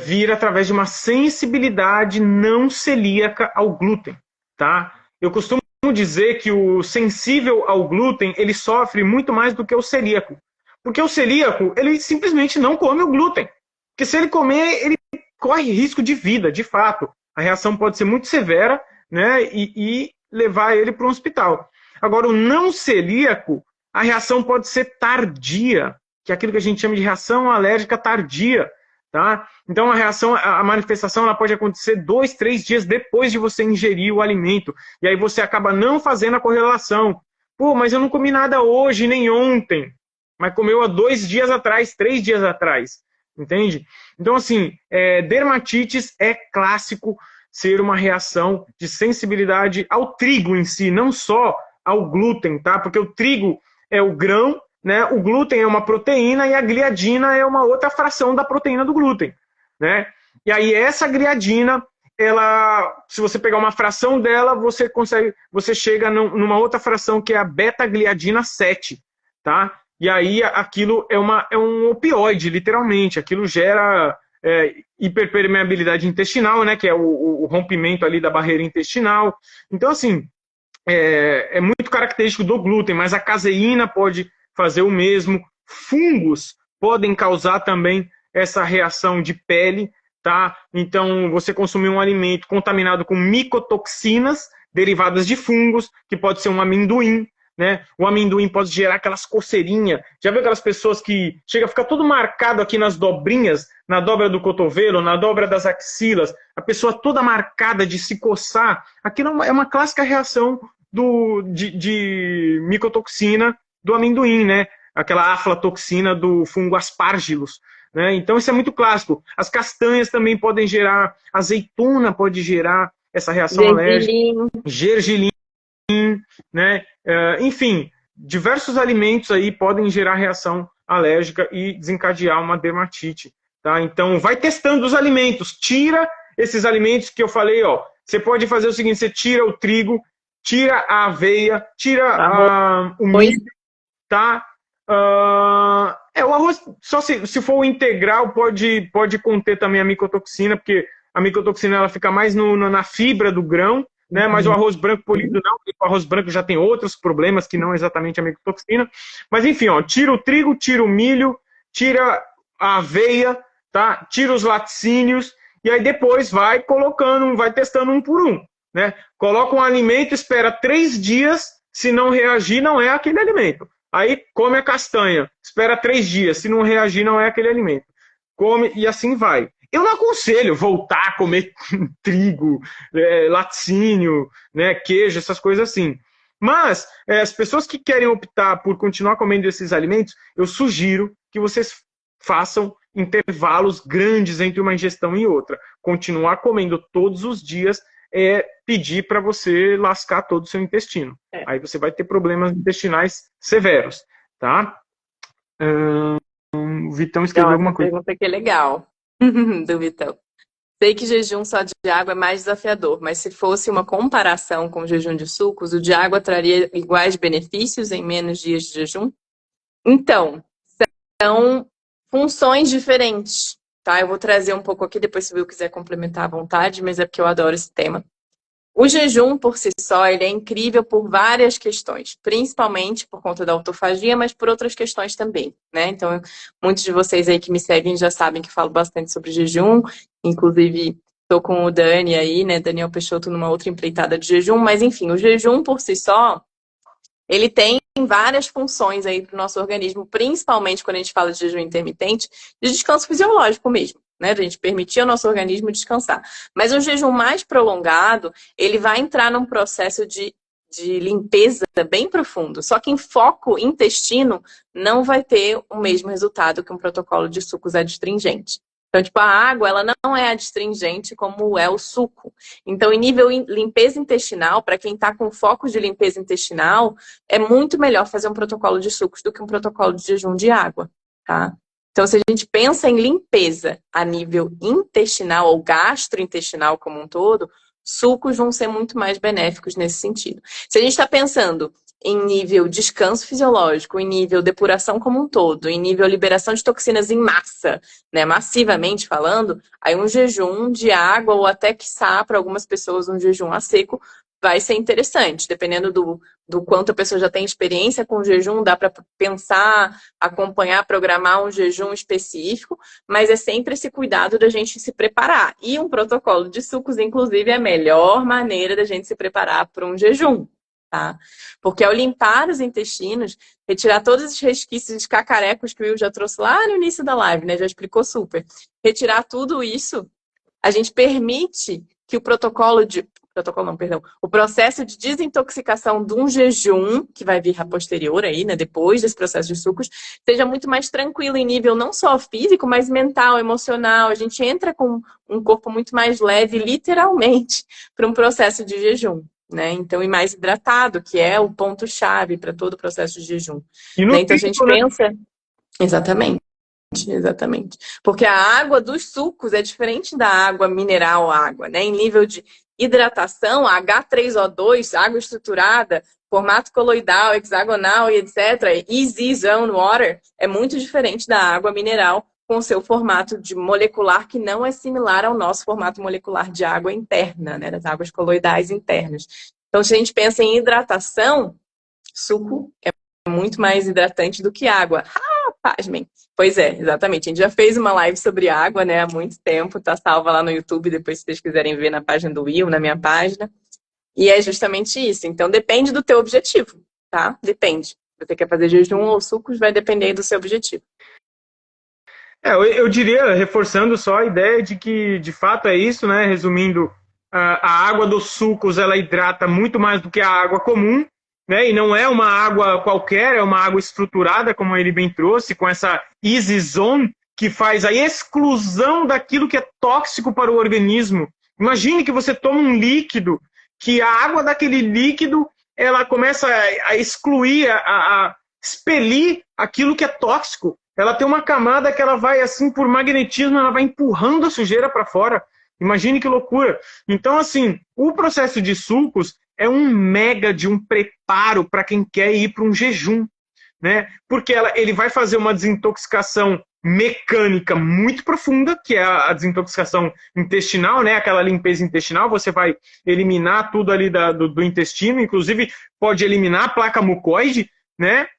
vir através de uma sensibilidade não celíaca ao glúten, tá? Eu costumo dizer que o sensível ao glúten, ele sofre muito mais do que o celíaco. Porque o celíaco, ele simplesmente não come o glúten. Porque se ele comer, ele corre risco de vida, de fato. A reação pode ser muito severa, né, e levar ele para um hospital. Agora, o não celíaco, a reação pode ser tardia, que é aquilo que a gente chama de reação alérgica tardia. Tá? Então a manifestação ela pode acontecer 2, 3 dias depois de você ingerir o alimento. E aí você acaba não fazendo a correlação. Pô, mas eu não comi nada hoje nem ontem. Mas comeu há 2 dias atrás, 3 dias atrás. Entende? Então, assim, dermatites é clássico ser uma reação de sensibilidade ao trigo em si, não só ao glúten, tá? Porque o trigo é o grão, né? O glúten é uma proteína e a gliadina é uma outra fração da proteína do glúten, né? E aí essa gliadina, ela, se você pegar uma fração dela, você chega numa outra fração que é a beta-gliadina 7, tá? E aí aquilo é um opioide, literalmente. Aquilo gera hiperpermeabilidade intestinal, né? Que é o rompimento ali da barreira intestinal. Então, assim, é muito característico do glúten, mas a caseína pode fazer o mesmo. Fungos podem causar também essa reação de pele, tá? Então, você consumir um alimento contaminado com micotoxinas derivadas de fungos, que pode ser um amendoim, né? O amendoim pode gerar aquelas coceirinhas. Já viu aquelas pessoas que chega a ficar tudo marcado aqui nas dobrinhas, na dobra do cotovelo, na dobra das axilas, a pessoa toda marcada de se coçar? Aquilo é uma clássica reação de micotoxina do amendoim, né? Aquela aflatoxina do fungo aspergillus, né? Então isso é muito clássico. As castanhas também podem gerar, azeitona pode gerar essa reação alérgica, gergelim, né? Enfim, diversos alimentos aí podem gerar reação alérgica e desencadear uma dermatite, tá? Então, vai testando os alimentos, tira esses alimentos que eu falei, ó. Você pode fazer o seguinte, você tira o trigo, tira a aveia, tira o milho, tá? O arroz, só se for o integral, pode conter também a micotoxina, porque a micotoxina ela fica mais na fibra do grão, né? Mas o arroz branco polido não, porque o arroz branco já tem outros problemas que não exatamente a micotoxina. Mas enfim, ó, tira o trigo, tira o milho, tira a aveia, tá? Tira os laticínios e aí depois vai colocando, vai testando um por um, né? Coloca um alimento, espera 3 dias, se não reagir, não é aquele alimento. Aí come a castanha, espera 3 dias, se não reagir, não é aquele alimento. Come e assim vai. Eu não aconselho voltar a comer trigo, laticínio, né, queijo, essas coisas assim. Mas as pessoas que querem optar por continuar comendo esses alimentos, eu sugiro que vocês façam intervalos grandes entre uma ingestão e outra. Continuar comendo todos os dias é pedir para você lascar todo o seu intestino. Aí você vai ter problemas intestinais severos, tá? O Vitão escreveu alguma coisa. Pergunta que é legal, do Vitão. Sei que jejum só de água é mais desafiador, mas se fosse uma comparação com o jejum de sucos, o de água traria iguais benefícios em menos dias de jejum? Então, são funções diferentes, tá? Eu vou trazer um pouco aqui, depois se o Will quiser complementar à vontade, mas é porque eu adoro esse tema. O jejum, por si só, ele é incrível por várias questões, principalmente por conta da autofagia, mas por outras questões também, né? Então, muitos de vocês aí que me seguem já sabem que eu falo bastante sobre jejum, inclusive estou com o Dani aí, né? Daniel Peixoto numa outra empreitada de jejum, mas enfim, o jejum por si só, ele tem várias funções aí para o nosso organismo, principalmente quando a gente fala de jejum intermitente, de descanso fisiológico mesmo, né? A gente permitir ao nosso organismo descansar. Mas um jejum mais prolongado, ele vai entrar num processo de limpeza bem profundo. Só que em foco intestino, não vai ter o mesmo resultado que um protocolo de sucos adstringente. Então, tipo, a água, ela não é adstringente como é o suco. Então, em nível limpeza intestinal, para quem está com foco de limpeza intestinal, é muito melhor fazer um protocolo de sucos do que um protocolo de jejum de água, tá? Então, se a gente pensa em limpeza a nível intestinal ou gastrointestinal como um todo, sucos vão ser muito mais benéficos nesse sentido. Se a gente está pensando em nível descanso fisiológico, em nível depuração como um todo, em nível liberação de toxinas em massa, né, massivamente falando, aí um jejum de água ou até quiçá para algumas pessoas um jejum a seco vai ser interessante, dependendo do quanto a pessoa já tem experiência com o jejum, dá para pensar, acompanhar, programar um jejum específico, mas é sempre esse cuidado da gente se preparar. E um protocolo de sucos, inclusive, é a melhor maneira da gente se preparar para um jejum. Tá? Porque ao limpar os intestinos, retirar todos os resquícios de cacarecos que o Will já trouxe lá no início da live, né? Já explicou super. Retirar tudo isso, a gente permite que o o processo de desintoxicação de um jejum, que vai vir a posterior aí, né? Depois desse processo de sucos, seja muito mais tranquilo em nível não só físico, mas mental, emocional. A gente entra com um corpo muito mais leve, literalmente, para um processo de jejum. Né? Então, e mais hidratado, que é o ponto-chave para todo o processo de jejum. Né? Então, a gente pensa... Exatamente. Exatamente. Porque a água dos sucos é diferente da água mineral, água, né? Em nível de hidratação, a H3O2, água estruturada, formato coloidal, hexagonal e etc., easy zone water, é muito diferente da água mineral com seu formato de molecular que não é similar ao nosso formato molecular de água interna, né, das águas coloidais internas. Então, se a gente pensa em hidratação, suco é muito mais hidratante do que água. Pasmem. Pois é, exatamente. A gente já fez uma live sobre água, né, há muito tempo, tá salva lá no YouTube, depois se vocês quiserem ver na página do Will, na minha página. E é justamente isso. Então depende do teu objetivo, tá? Depende. Se você quer fazer jejum ou sucos, vai depender do seu objetivo. Eu diria, reforçando só a ideia de que, de fato, é isso, né? Resumindo, a água dos sucos, ela hidrata muito mais do que a água comum, né? E não é uma água qualquer, é uma água estruturada, como ele bem trouxe, com essa Easy Zone, que faz a exclusão daquilo que é tóxico para o organismo. Imagine que você toma um líquido, que a água daquele líquido, ela começa a excluir, a expelir aquilo que é tóxico. Ela tem uma camada que ela vai, assim, por magnetismo, ela vai empurrando a sujeira para fora. Imagine que loucura. Então, assim, o processo de sucos é um mega de um preparo para quem quer ir para um jejum, né? Porque ele vai fazer uma desintoxicação mecânica muito profunda, que é a desintoxicação intestinal, né? Aquela limpeza intestinal, você vai eliminar tudo ali do intestino, inclusive pode eliminar a placa mucoide, né?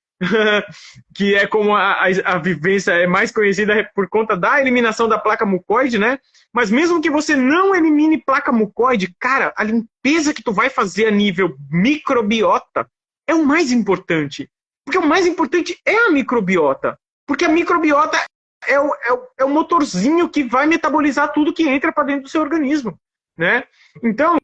Que é como a vivência é mais conhecida por conta da eliminação da placa mucoide, né? Mas mesmo que você não elimine placa mucoide, cara, a limpeza que tu vai fazer a nível microbiota é o mais importante. Porque o mais importante é a microbiota. Porque a microbiota é o motorzinho que vai metabolizar tudo que entra para dentro do seu organismo, né? Então,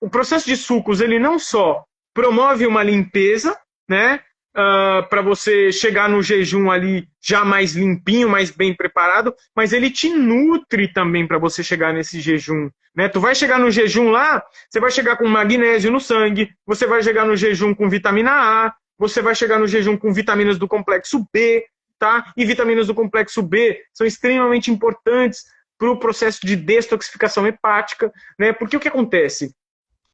o processo de sucos, ele não só promove uma limpeza, né? Para você chegar no jejum ali já mais limpinho, mais bem preparado, mas ele te nutre também para você chegar nesse jejum, né? Tu vai chegar no jejum lá, você vai chegar com magnésio no sangue, você vai chegar no jejum com vitamina A, você vai chegar no jejum com vitaminas do complexo B, tá? E vitaminas do complexo B são extremamente importantes para o processo de detoxificação hepática, né? Porque o que acontece?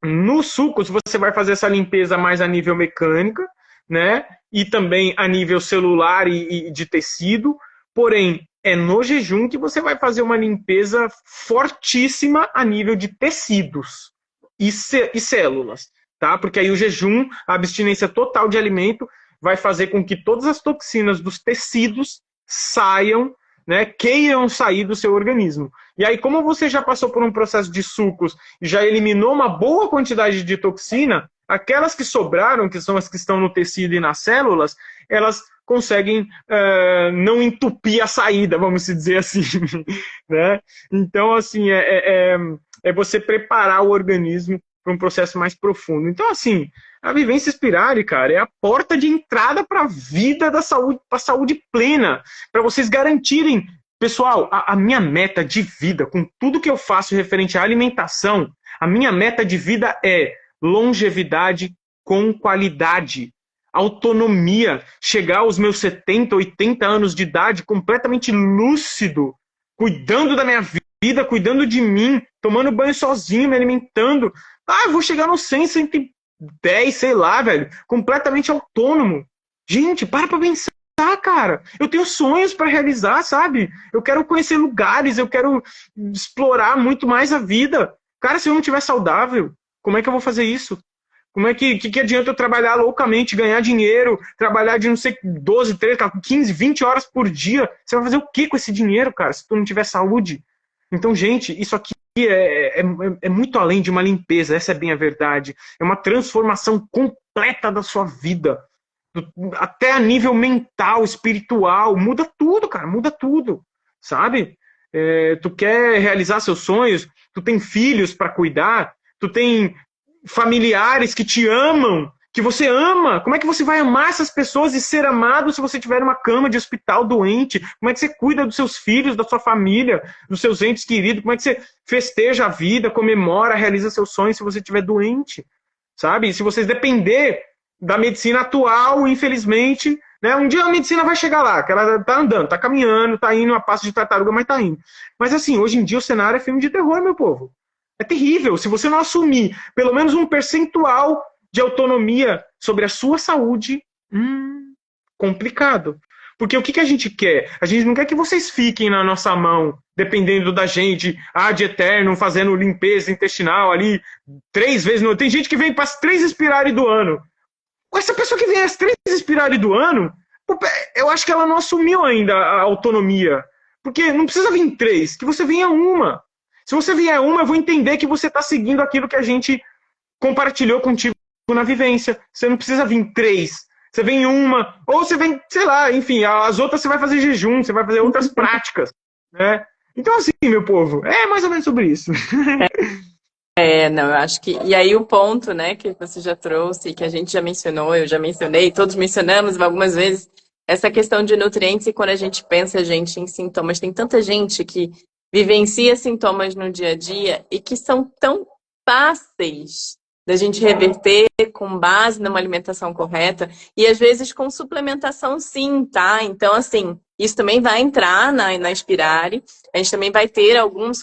Nos sucos você vai fazer essa limpeza mais a nível mecânica, né? E também a nível celular e de tecido, porém é no jejum que você vai fazer uma limpeza fortíssima a nível de tecidos e células, tá? Porque aí o jejum, a abstinência total de alimento, vai fazer com que todas as toxinas dos tecidos saiam, né, queiram sair do seu organismo. E aí, como você já passou por um processo de sucos e já eliminou uma boa quantidade de toxina, aquelas que sobraram, que são as que estão no tecido e nas células, elas conseguem não entupir a saída, vamos dizer assim. Né? Então, assim, é você preparar o organismo para um processo mais profundo. Então, assim, a vivência Inspirare, cara, é a porta de entrada para a vida da saúde, para a saúde plena, para vocês garantirem. Pessoal, a minha meta de vida, com tudo que eu faço referente à alimentação, a minha meta de vida é longevidade com qualidade, autonomia, chegar aos meus 70, 80 anos de idade completamente lúcido, cuidando da minha vida, cuidando de mim, tomando banho sozinho, me alimentando. Eu vou chegar nos 100, 110, sei lá, velho, completamente autônomo. Gente, para pensar, cara. Eu tenho sonhos para realizar, sabe? Eu quero conhecer lugares, eu quero explorar muito mais a vida. Cara, se eu não estiver saudável, como é que eu vou fazer isso? Como é que adianta eu trabalhar loucamente, ganhar dinheiro, trabalhar de não sei 12, 13, 15, 20 horas por dia? Você vai fazer o que com esse dinheiro, cara, se tu não tiver saúde? Então, gente, isso aqui é muito além de uma limpeza, essa é bem a verdade. É uma transformação completa da sua vida. Até a nível mental, espiritual, muda tudo, cara, muda tudo, sabe? Tu quer realizar seus sonhos, tu tem filhos para cuidar, tu tem familiares que te amam, que você ama. Como é que você vai amar essas pessoas e ser amado se você tiver uma cama de hospital doente? Como é que você cuida dos seus filhos, da sua família, dos seus entes queridos? Como é que você festeja a vida, comemora, realiza seus sonhos se você estiver doente? Sabe? Se vocês depender da medicina atual, infelizmente, né? Um dia a medicina vai chegar lá, que ela tá andando, tá caminhando, tá indo a passo de tartaruga, mas tá indo. Mas assim, hoje em dia o cenário é filme de terror, meu povo. É terrível. Se você não assumir pelo menos um percentual de autonomia sobre a sua saúde, complicado. Porque o que a gente quer? A gente não quer que vocês fiquem na nossa mão, dependendo da gente, de eterno, fazendo limpeza intestinal ali 3 vezes no ano. Tem gente que vem para as 3 Inspirare do ano. Essa pessoa que vem às 3 Inspirare do ano, eu acho que ela não assumiu ainda a autonomia. Porque não precisa vir 3, que você venha uma. Se você vier uma, eu vou entender que você está seguindo aquilo que a gente compartilhou contigo na vivência. Você não precisa vir 3. Você vem uma, ou você vem, sei lá, enfim, as outras você vai fazer jejum, você vai fazer outras práticas, né? Então, assim, meu povo, é mais ou menos sobre isso. Não, eu acho que. E aí o ponto, né, que você já trouxe, que a gente já mencionou, eu já mencionei, todos mencionamos algumas vezes, essa questão de nutrientes, e quando a gente pensa, gente, em sintomas, tem tanta gente que vivencia sintomas no dia a dia e que são tão fáceis da gente reverter com base numa alimentação correta e às vezes com suplementação sim, tá? Então, assim, isso também vai entrar na Inspirare. A gente também vai ter algumas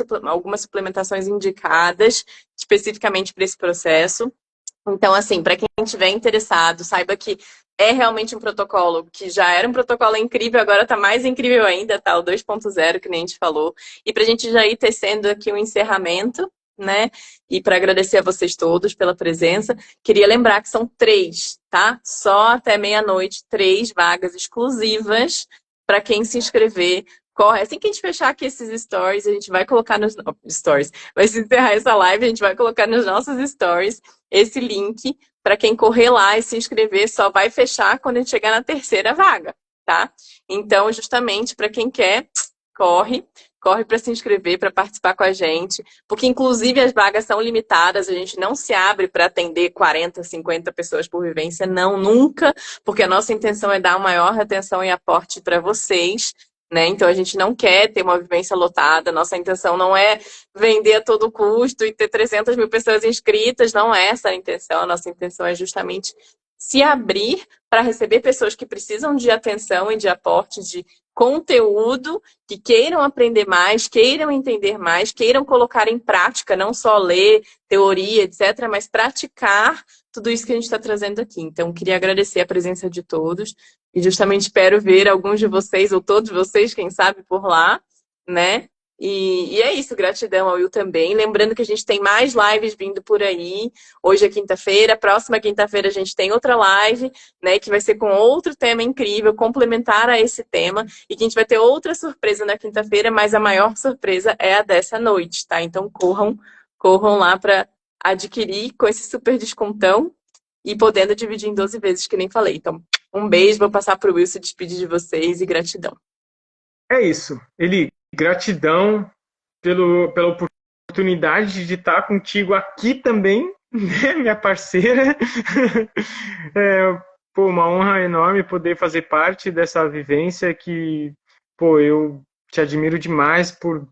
suplementações indicadas especificamente para esse processo. Então, assim, para quem estiver interessado, saiba que é realmente um protocolo que já era um protocolo incrível, agora está mais incrível ainda, tá? O 2.0, que nem a gente falou. E para a gente já ir tecendo aqui um encerramento, né? E para agradecer a vocês todos pela presença, queria lembrar que são 3, tá? Só até meia-noite, 3 vagas exclusivas para quem se inscrever. Corre. Assim que a gente fechar aqui esses stories, a gente vai colocar nos stories. Vai se encerrar essa live, a gente vai colocar nos nossos stories esse link para quem correr lá e se inscrever. Só vai fechar quando a gente chegar na 3ª vaga, tá? Então, justamente para quem quer, corre para se inscrever, para participar com a gente, porque inclusive as vagas são limitadas, a gente não se abre para atender 40, 50 pessoas por vivência, não, nunca, porque a nossa intenção é dar maior atenção e aporte para vocês, né? Então a gente não quer ter uma vivência lotada, nossa intenção não é vender a todo custo e ter 300 mil pessoas inscritas, não é essa a intenção, a nossa intenção é justamente se abrir para receber pessoas que precisam de atenção e de aporte, de conteúdo, que queiram aprender mais, queiram entender mais, queiram colocar em prática, não só ler, teoria, etc., mas praticar tudo isso que a gente está trazendo aqui. Então, queria agradecer a presença de todos e justamente espero ver alguns de vocês, ou todos vocês, quem sabe, por lá, né? E é isso, gratidão ao Will também. Lembrando que a gente tem mais lives vindo por aí. Hoje é quinta-feira, próxima quinta-feira a gente tem outra live, né? Que vai ser com outro tema incrível, complementar a esse tema. E que a gente vai ter outra surpresa na quinta-feira, mas a maior surpresa é a dessa noite, tá? Então corram lá para adquirir com esse super descontão e podendo dividir em 12 vezes, que nem falei. Então, um beijo, vou passar para o Will se despedir de vocês e gratidão. É isso. Eli, gratidão pela oportunidade de estar contigo aqui também, né, minha parceira. Uma honra enorme poder fazer parte dessa vivência que, eu te admiro demais por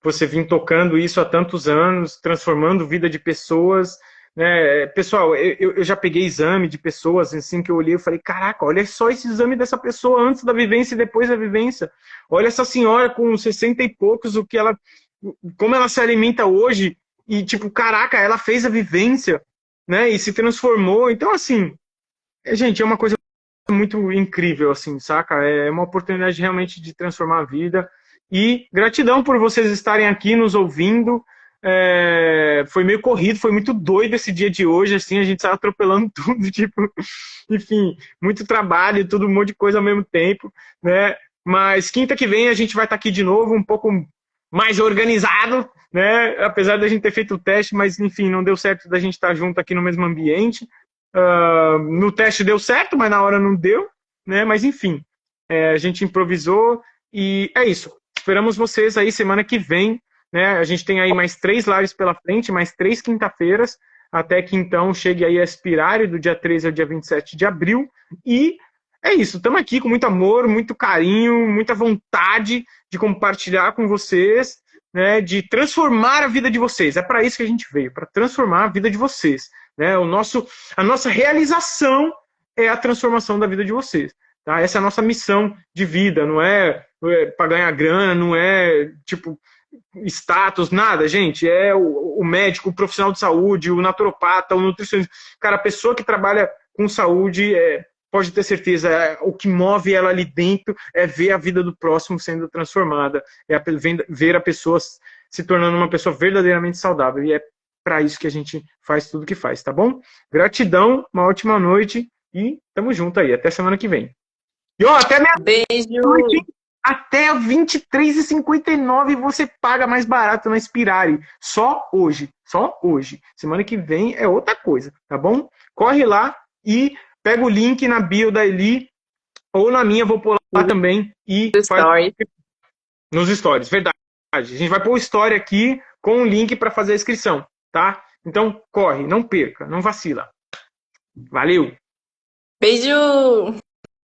você vir tocando isso há tantos anos, transformando a vida de pessoas, né? Pessoal, eu já peguei exame de pessoas assim que eu olhei e falei, caraca, olha só esse exame dessa pessoa antes da vivência e depois da vivência. Olha essa senhora com 60 e poucos, como ela se alimenta hoje e tipo, caraca, ela fez a vivência, né? E se transformou. Então, assim, gente, é uma coisa muito incrível, assim, saca? É uma oportunidade realmente de transformar a vida. E gratidão por vocês estarem aqui nos ouvindo. Foi meio corrido, foi muito doido esse dia de hoje, assim, a gente saiu atropelando tudo, tipo, enfim, muito trabalho, tudo, um monte de coisa ao mesmo tempo, né? Mas quinta que vem a gente vai estar aqui de novo, um pouco mais organizado, né? Apesar da gente ter feito o teste, mas enfim, não deu certo da gente estar junto aqui no mesmo ambiente. No teste deu certo, mas na hora não deu, né? Mas enfim, a gente improvisou e é isso. Esperamos vocês aí semana que vem, né? A gente tem aí mais 3 lives pela frente, mais 3 quinta-feiras, até que então chegue aí a Inspirare do dia 13 ao dia 27 de abril. E é isso, estamos aqui com muito amor, muito carinho, muita vontade de compartilhar com vocês, né? De transformar a vida de vocês. É para isso que a gente veio, para transformar a vida de vocês. Né? A nossa realização é a transformação da vida de vocês. Tá? Essa é a nossa missão de vida, não é para ganhar grana, não é tipo status, nada, gente. É o médico, o profissional de saúde, o naturopata, o nutricionista. Cara, a pessoa que trabalha com saúde pode ter certeza, o que move ela ali dentro é ver a vida do próximo sendo transformada, ver a pessoa se tornando uma pessoa verdadeiramente saudável. E é para isso que a gente faz tudo que faz, tá bom? Gratidão, uma ótima noite e tamo junto aí. Até semana que vem. E ó, até Beijo! meia-noite, até 23h59 você paga mais barato na Inspirari. Só hoje. Só hoje. Semana que vem é outra coisa, tá bom? Corre lá e pega o link na bio da Eli ou na minha, vou pôr lá também e faz Story. nos stories. Verdade. A gente vai pôr o story aqui com o link para fazer a inscrição, tá? Então corre, não perca, não vacila. Valeu! Beijo!